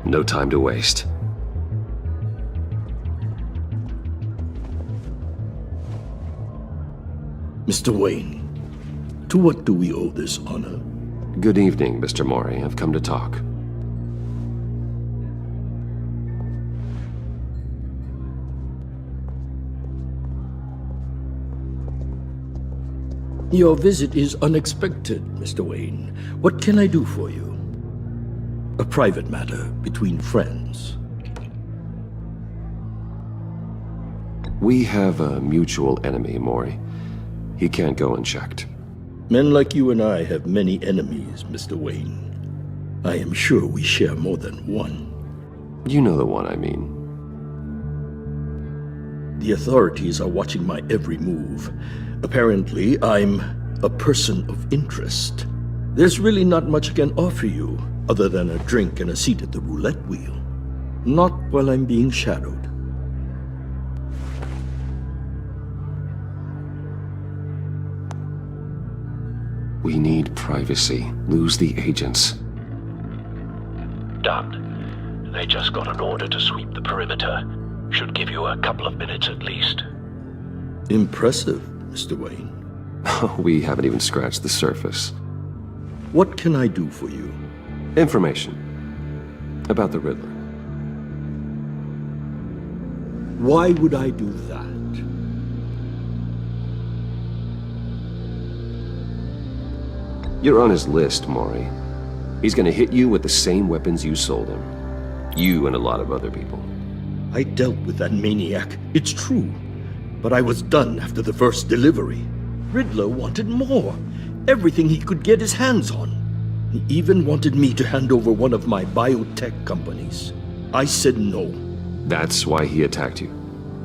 No time to waste. Mr. Wayne, to what do we owe this honor? Good evening, Mr. Maury. I've come to talk. Your visit is unexpected, Mr. Wayne. What can I do for you? A private matter between friends. We have a mutual enemy, Maury. He can't go unchecked. Men like you and I have many enemies, Mr. Wayne. I am sure we share more than one. You know the one I mean. The authorities are watching my every move. Apparently, I'm a person of interest. There's really not much I can offer you, other than a drink and a seat at the roulette wheel. Not while I'm being shadowed. We need privacy. Lose the agents. Done. They just got an order to sweep the perimeter. Should give you a couple of minutes at least. Impressive, Mr. Wayne. We haven't even scratched the surface. What can I do for you? Information about the Riddler. Why would I do that? You're on his list, Maury. He's gonna hit you with the same weapons you sold him. You and a lot of other people. I dealt with that maniac, it's true. But I was done after the first delivery. Riddler wanted more. Everything he could get his hands on. He even wanted me to hand over one of my biotech companies. I said no. That's why he attacked you.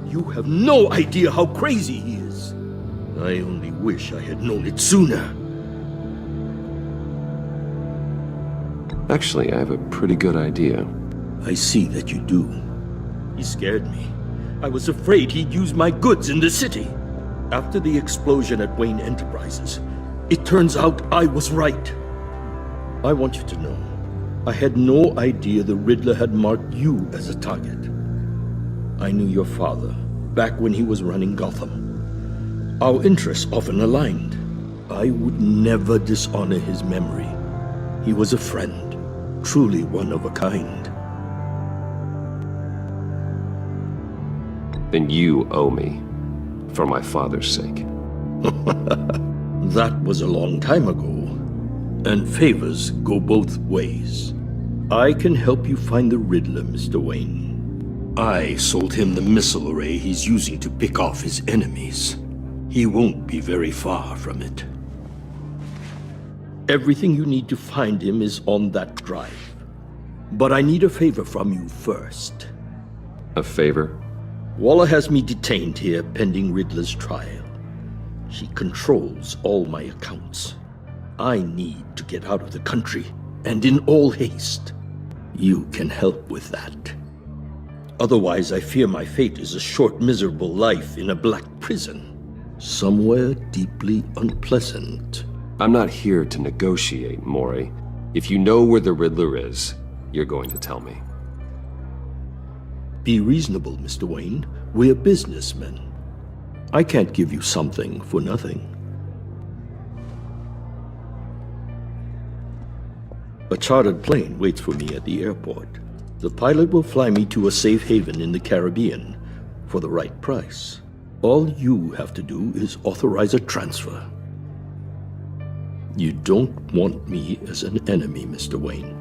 You have no idea how crazy he is. I only wish I had known it sooner. Actually, I have a pretty good idea. I see that you do. He scared me. I was afraid he'd use my goods in the city. After the explosion at Wayne Enterprises, it turns out I was right. I want you to know, I had no idea the Riddler had marked you as a target. I knew your father back when he was running Gotham. Our interests often aligned. I would never dishonor his memory. He was a friend, truly one of a kind. Then you owe me, for my father's sake. That was a long time ago, and favors go both ways. I can help you find the Riddler, Mr. Wayne. I sold him the missile array he's using to pick off his enemies. He won't be very far from it. Everything you need to find him is on that drive. But I need a favor from you first. A favor? Waller has me detained here pending Riddler's trial. She controls all my accounts. I need to get out of the country, and in all haste. You can help with that. Otherwise, I fear my fate is a short, miserable life in a black prison. Somewhere deeply unpleasant. I'm not here to negotiate, Maury. If you know where the Riddler is, you're going to tell me. Be reasonable, Mr. Wayne. We're businessmen. I can't give you something for nothing. A chartered plane waits for me at the airport. The pilot will fly me to a safe haven in the Caribbean for the right price. All you have to do is authorize a transfer. You don't want me as an enemy, Mr. Wayne.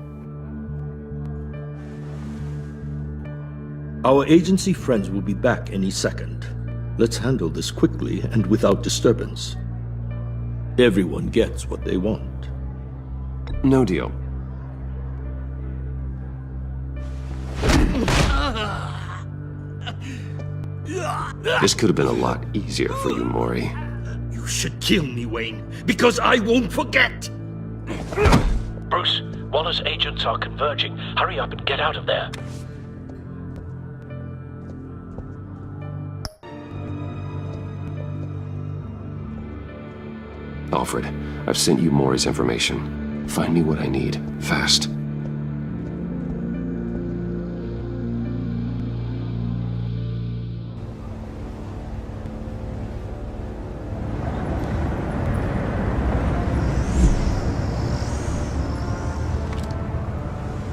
Our agency friends will be back any second. Let's handle this quickly and without disturbance. Everyone gets what they want. No deal. This could have been a lot easier for you, Maury. You should kill me, Wayne, because I won't forget! Bruce, Waller's agents are converging. Hurry up and get out of there. Alfred, I've sent you Maury's information. Find me what I need, fast.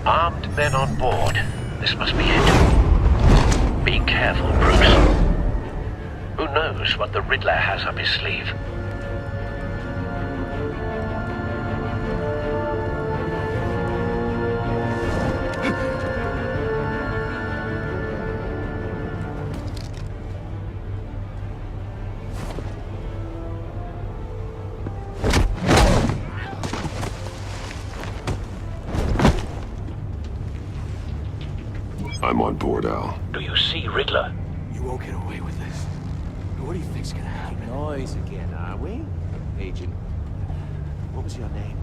Armed men on board. This must be it. Be careful, Bruce. Who knows what the Riddler has up his sleeve? I'm on board, Al. Do you see Riddler? You won't get away with this. What do you think's gonna happen? Noise again, are we? Agent, what was your name?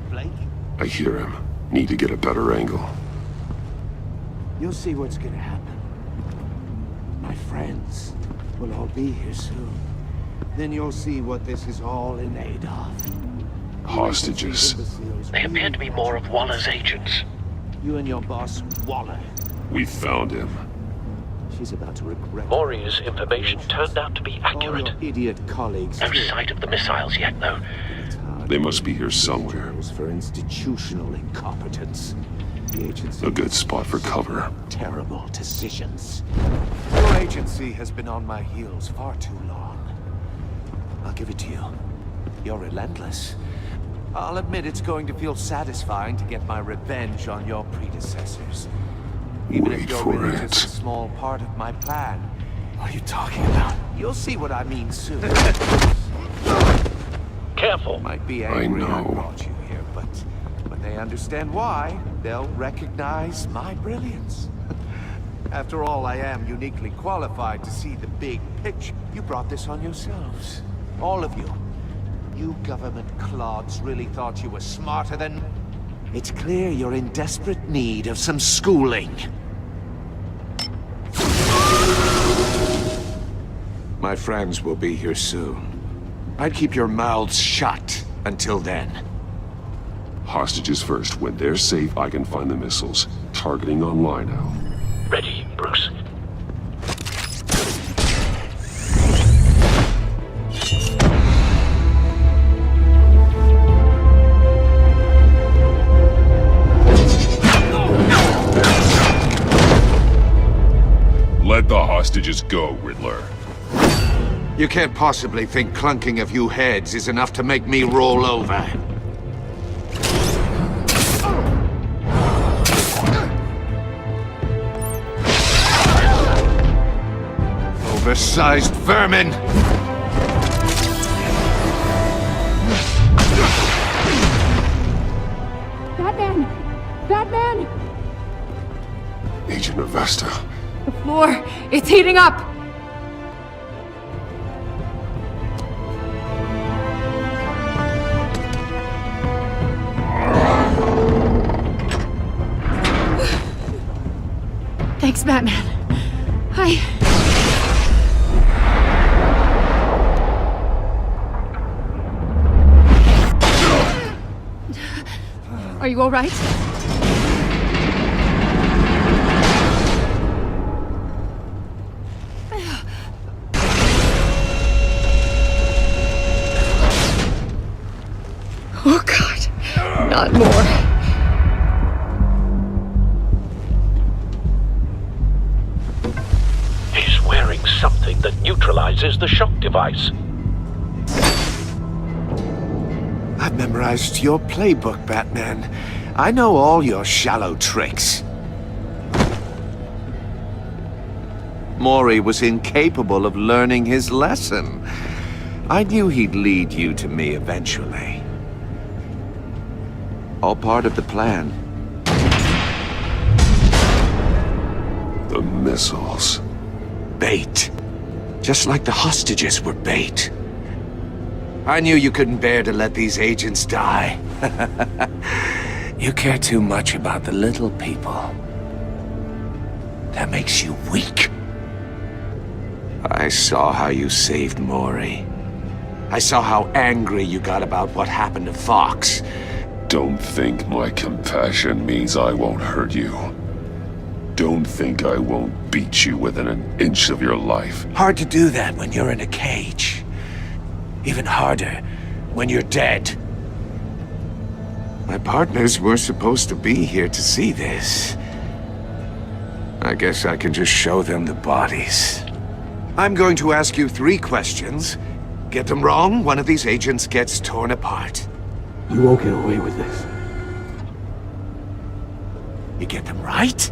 Blake? I hear him. Need to get a better angle. You'll see what's gonna happen. My friends will all be here soon. Then you'll see what this is all in aid of. Hostages. They appear to be more of Waller's agents. You and your boss, Waller. We found him. She's about to regret. Maury's information turned out to be accurate. All your idiot colleagues. No sight of the missiles yet, though. They must be here somewhere. For institutional incompetence. The agency. A good spot for cover. Terrible decisions. Your agency has been on my heels far too long. I'll give it to you. You're relentless. I'll admit it's going to feel satisfying to get my revenge on your predecessors. Even if you're really just a small part of my plan. What are you talking about? You'll see what I mean soon. Careful. Might be angry I know. brought you here, but when they understand why, they'll recognize my brilliance. After all, I am uniquely qualified to see the big picture. You brought this on yourselves. All of you. You government clods really thought you were smarter than... It's clear you're in desperate need of some schooling. My friends will be here soon. I'd keep your mouths shut until then. Hostages first. When they're safe, I can find the missiles. Targeting online now. Ready, Bruce. Let the hostages go, Riddler. You can't possibly think clunking a few heads is enough to make me roll over. Oversized vermin! Batman! Batman! Agent Avesta. The floor, it's heating up! Thanks, Batman. Are you all right? Oh, God. Not more. He's wearing something that neutralizes the shock device. I've memorized your playbook, Batman. I know all your shallow tricks. Maury was incapable of learning his lesson. I knew he'd lead you to me eventually. All part of the plan. The missiles. Bait. Just like the hostages were bait. I knew you couldn't bear to let these agents die. You care too much about the little people. That makes you weak. I saw how you saved Maury. I saw how angry you got about what happened to Fox. Don't think my compassion means I won't hurt you. Don't think I won't beat you within an inch of your life. Hard to do that when you're in a cage. Even harder when you're dead. My partners were supposed to be here to see this. I guess I can just show them the bodies. I'm going to ask you 3 questions. Get them wrong, one of these agents gets torn apart. You won't get away with this. You get them right,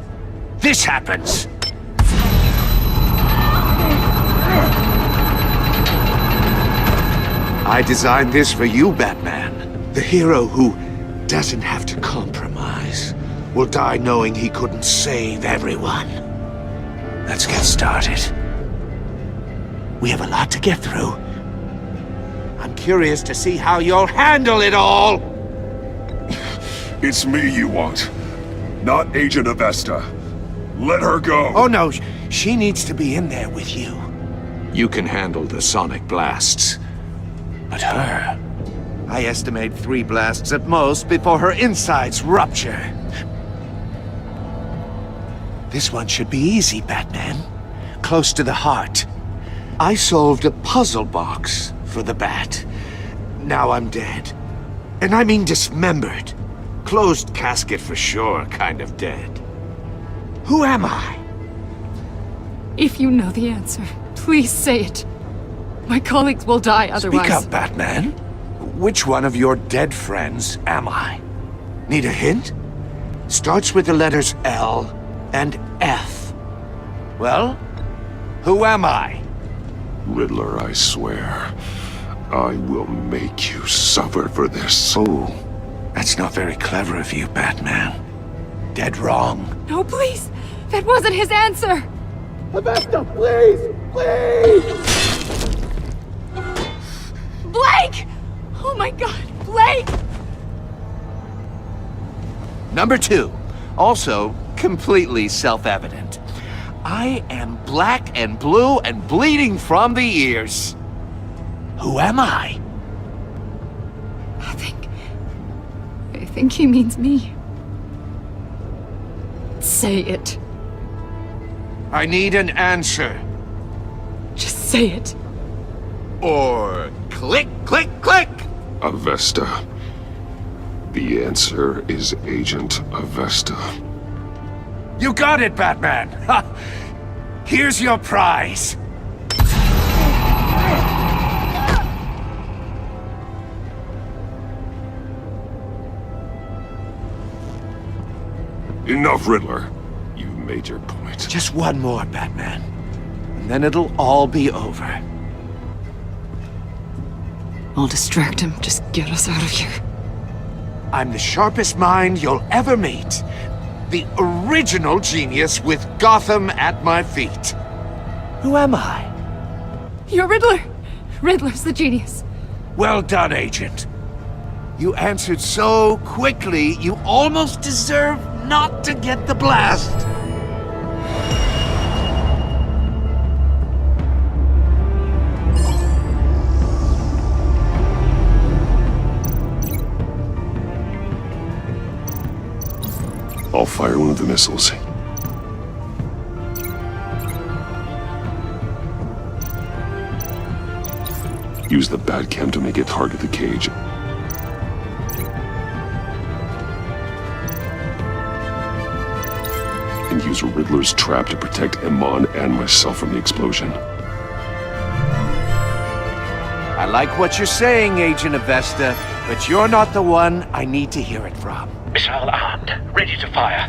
this happens! I designed this for you, Batman. The hero who doesn't have to compromise will die knowing he couldn't save everyone. Let's get started. We have a lot to get through. I'm curious to see how you'll handle it all! It's me you want, not Agent Avesta. Let her go! Oh no, she needs to be in there with you. You can handle the sonic blasts. But her... I estimate 3 blasts at most before her insides rupture. This one should be easy, Batman. close to the heart. I solved a puzzle box for the Bat. Now I'm dead. And I mean dismembered. Closed casket for sure, kind of dead. Who am I? If you know the answer, please say it. My colleagues will die otherwise. Speak up, Batman. Which one of your dead friends am I? Need a hint? Starts with the letters L and F. Well, who am I? Riddler, I swear. I will make you suffer for this. Oh, that's not very clever of you, Batman. Dead wrong. No, please! That wasn't his answer! Avesta, please! Please! Blake! Oh my god, Blake! Number 2, also completely self-evident. I am black and blue and bleeding from the ears. Who am I? I think he means me. Say it. I need an answer. Just say it. Or click, click, click! Avesta. The answer is Agent Avesta. You got it, Batman! Ha! Here's your prize. Enough, Riddler. You've made your point. Just one more, Batman. And then it'll all be over. I'll distract him. Just get us out of here. I'm the sharpest mind you'll ever meet. The original genius with Gotham at my feet. Who am I? You're Riddler. Riddler's the genius. Well done, Agent. You answered so quickly, you almost deserve not to get the blast. I'll fire one of the missiles. Use the Batcam to make it target the cage. And use Riddler's trap to protect Iman and myself from the explosion. I like what you're saying, Agent Avesta, but you're not the one I need to hear it from. Missile armed, ready to fire.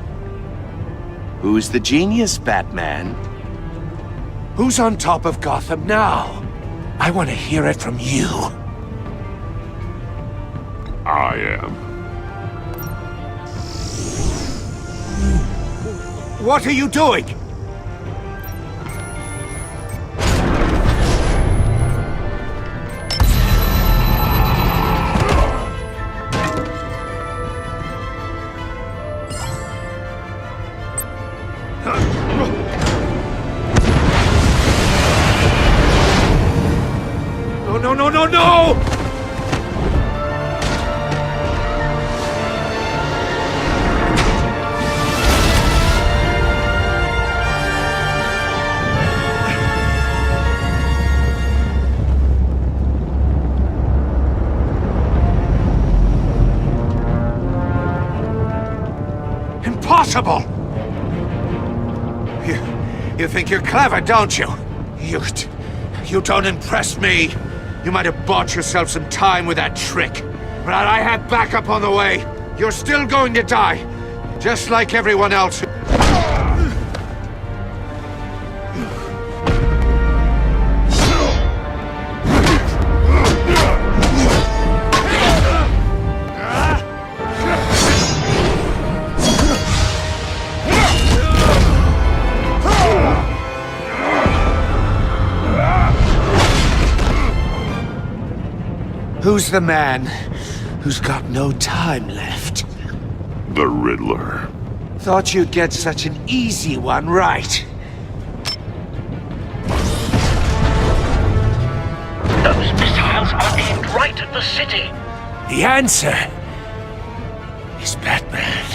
Who's the genius, Batman? Who's on top of Gotham now? I want to hear it from you. I am. What are you doing? No! Impossible! You think you're clever, don't you? You don't impress me. You might have bought yourself some time with that trick, but I had backup on the way. You're still going to die, just like everyone else. Who's the man who's got no time left? The Riddler. Thought you'd get such an easy one right. Those missiles are aimed right at the city. The answer is Batman.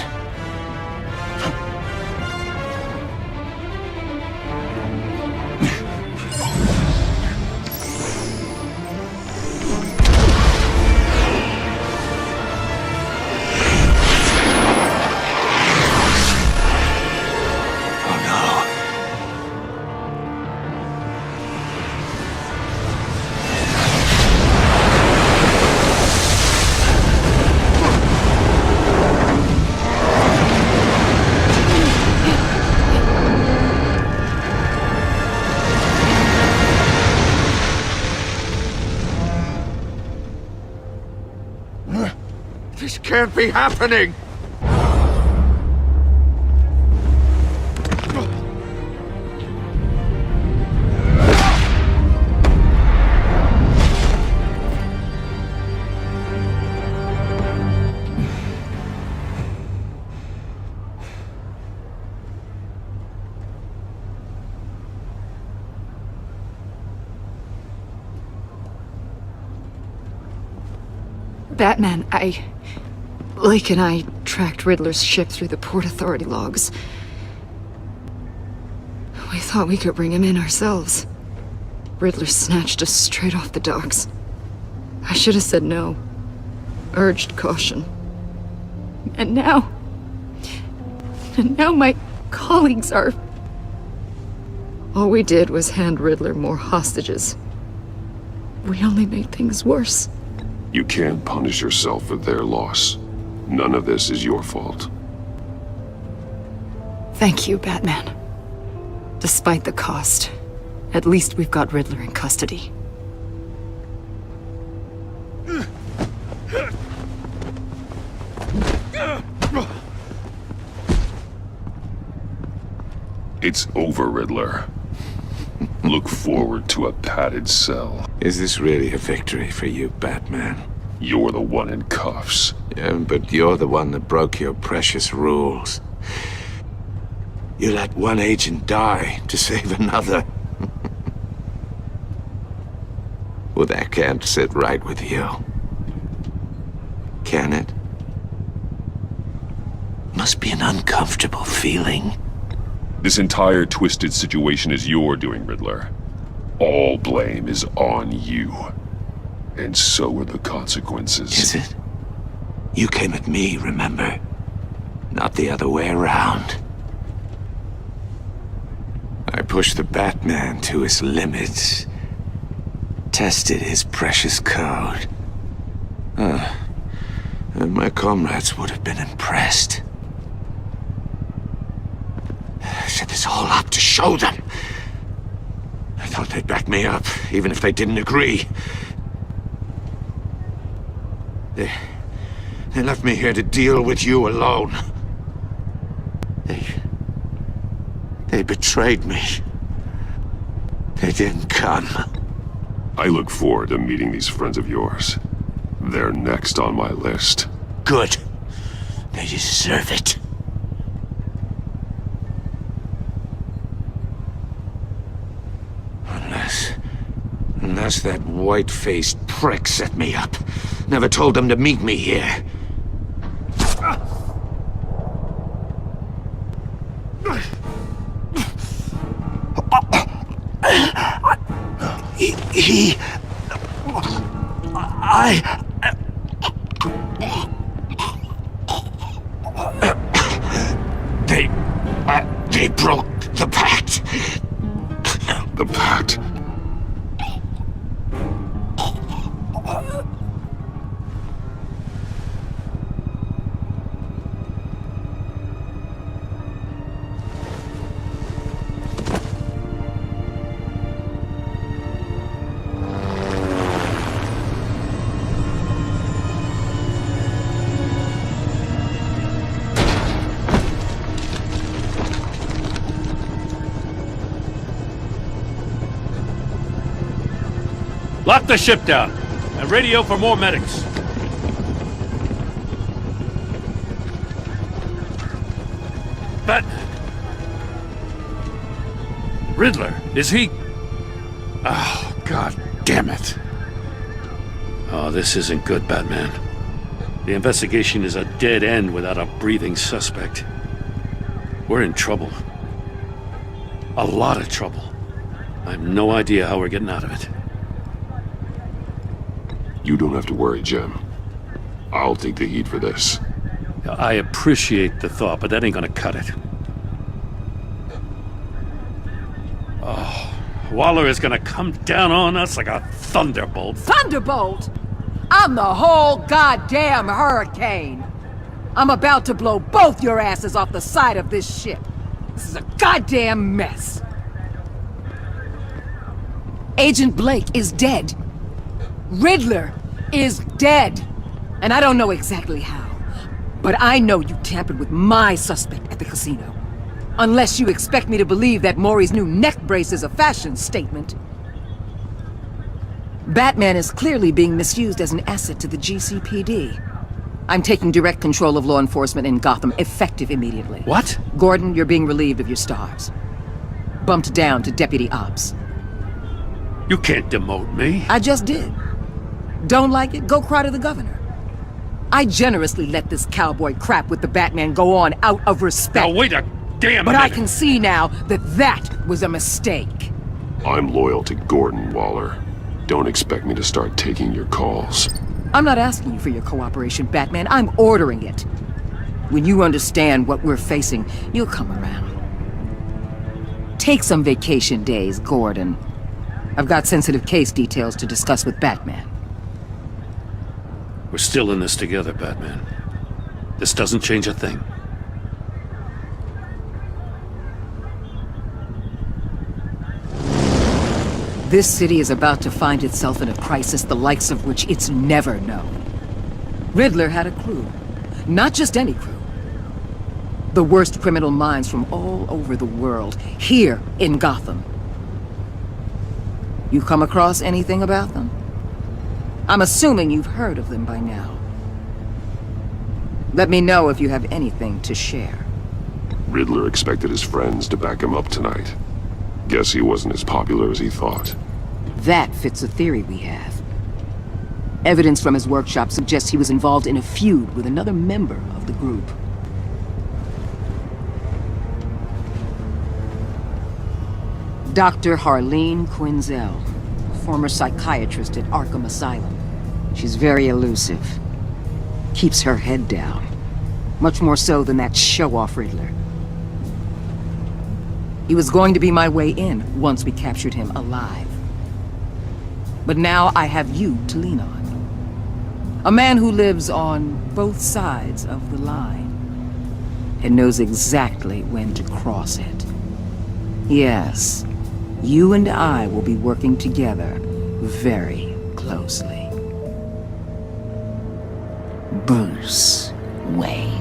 This can't be happening! Batman, Lake and I tracked Riddler's ship through the Port Authority logs. We thought we could bring him in ourselves. Riddler snatched us straight off the docks. I should have said no. Urged caution. And now my colleagues are... All we did was hand Riddler more hostages. We only made things worse. You can't punish yourself for their loss. None of this is your fault. Thank you, Batman. Despite the cost, at least we've got Riddler in custody. It's over, Riddler. Look forward to a padded cell. Is this really a victory for you, Batman? You're the one in cuffs. Yeah, but you're the one that broke your precious rules. You let one agent die to save another. Well, that can't sit right with you. Can it? Must be an uncomfortable feeling. This entire twisted situation is your doing, Riddler. All blame is on you. And so are the consequences. Is it? You came at me, remember? Not the other way around. I pushed the Batman to his limits. Tested his precious code. And my comrades would have been impressed. I set this all up to show them. I thought they'd back me up, even if they didn't agree. They left me here to deal with you alone. They betrayed me. They didn't come. I look forward to meeting these friends of yours. They're next on my list. Good. They deserve it. Unless that white-faced prick set me up. Never told them to meet me here. They broke the pact. The pact? Lock the ship down, and radio for more medics. Riddler, is he... Oh, God damn it. Oh, this isn't good, Batman. The investigation is a dead end without a breathing suspect. We're in trouble. A lot of trouble. I have no idea how we're getting out of it. You don't have to worry, Jim. I'll take the heat for this. I appreciate the thought, but that ain't gonna cut it. Oh, Waller is gonna come down on us like a thunderbolt. Thunderbolt? I'm the whole goddamn hurricane. I'm about to blow both your asses off the side of this ship. This is a goddamn mess. Agent Blake is dead. Riddler is dead. And I don't know exactly how, but I know you tampered with my suspect at the casino. Unless you expect me to believe that Maury's new neck brace is a fashion statement. Batman is clearly being misused as an asset to the GCPD. I'm taking direct control of law enforcement in Gotham, effective immediately. What? Gordon, you're being relieved of your stars. Bumped down to Deputy Ops. You can't demote me. I just did. Don't like it? Go cry to the governor. I generously let this cowboy crap with the Batman go on out of respect. Now wait a damn minute. But I can see now that that was a mistake. I'm loyal to Gordon, Waller. Don't expect me to start taking your calls. I'm not asking you for your cooperation, Batman. I'm ordering it. When you understand what we're facing, you'll come around. Take some vacation days, Gordon. I've got sensitive case details to discuss with Batman. We're still in this together, Batman. This doesn't change a thing. This city is about to find itself in a crisis the likes of which it's never known. Riddler had a crew. Not just any crew. The worst criminal minds from all over the world, here in Gotham. You come across anything about them? I'm assuming you've heard of them by now. Let me know if you have anything to share. Riddler expected his friends to back him up tonight. Guess he wasn't as popular as he thought. That fits a theory we have. Evidence from his workshop suggests he was involved in a feud with another member of the group. Dr. Harleen Quinzel, former psychiatrist at Arkham Asylum. She's very elusive. Keeps her head down. Much more so than that show-off Riddler. He was going to be my way in once we captured him alive. But now I have you to lean on. A man who lives on both sides of the line and knows exactly when to cross it. Yes, you and I will be working together very closely. Bruce Wayne.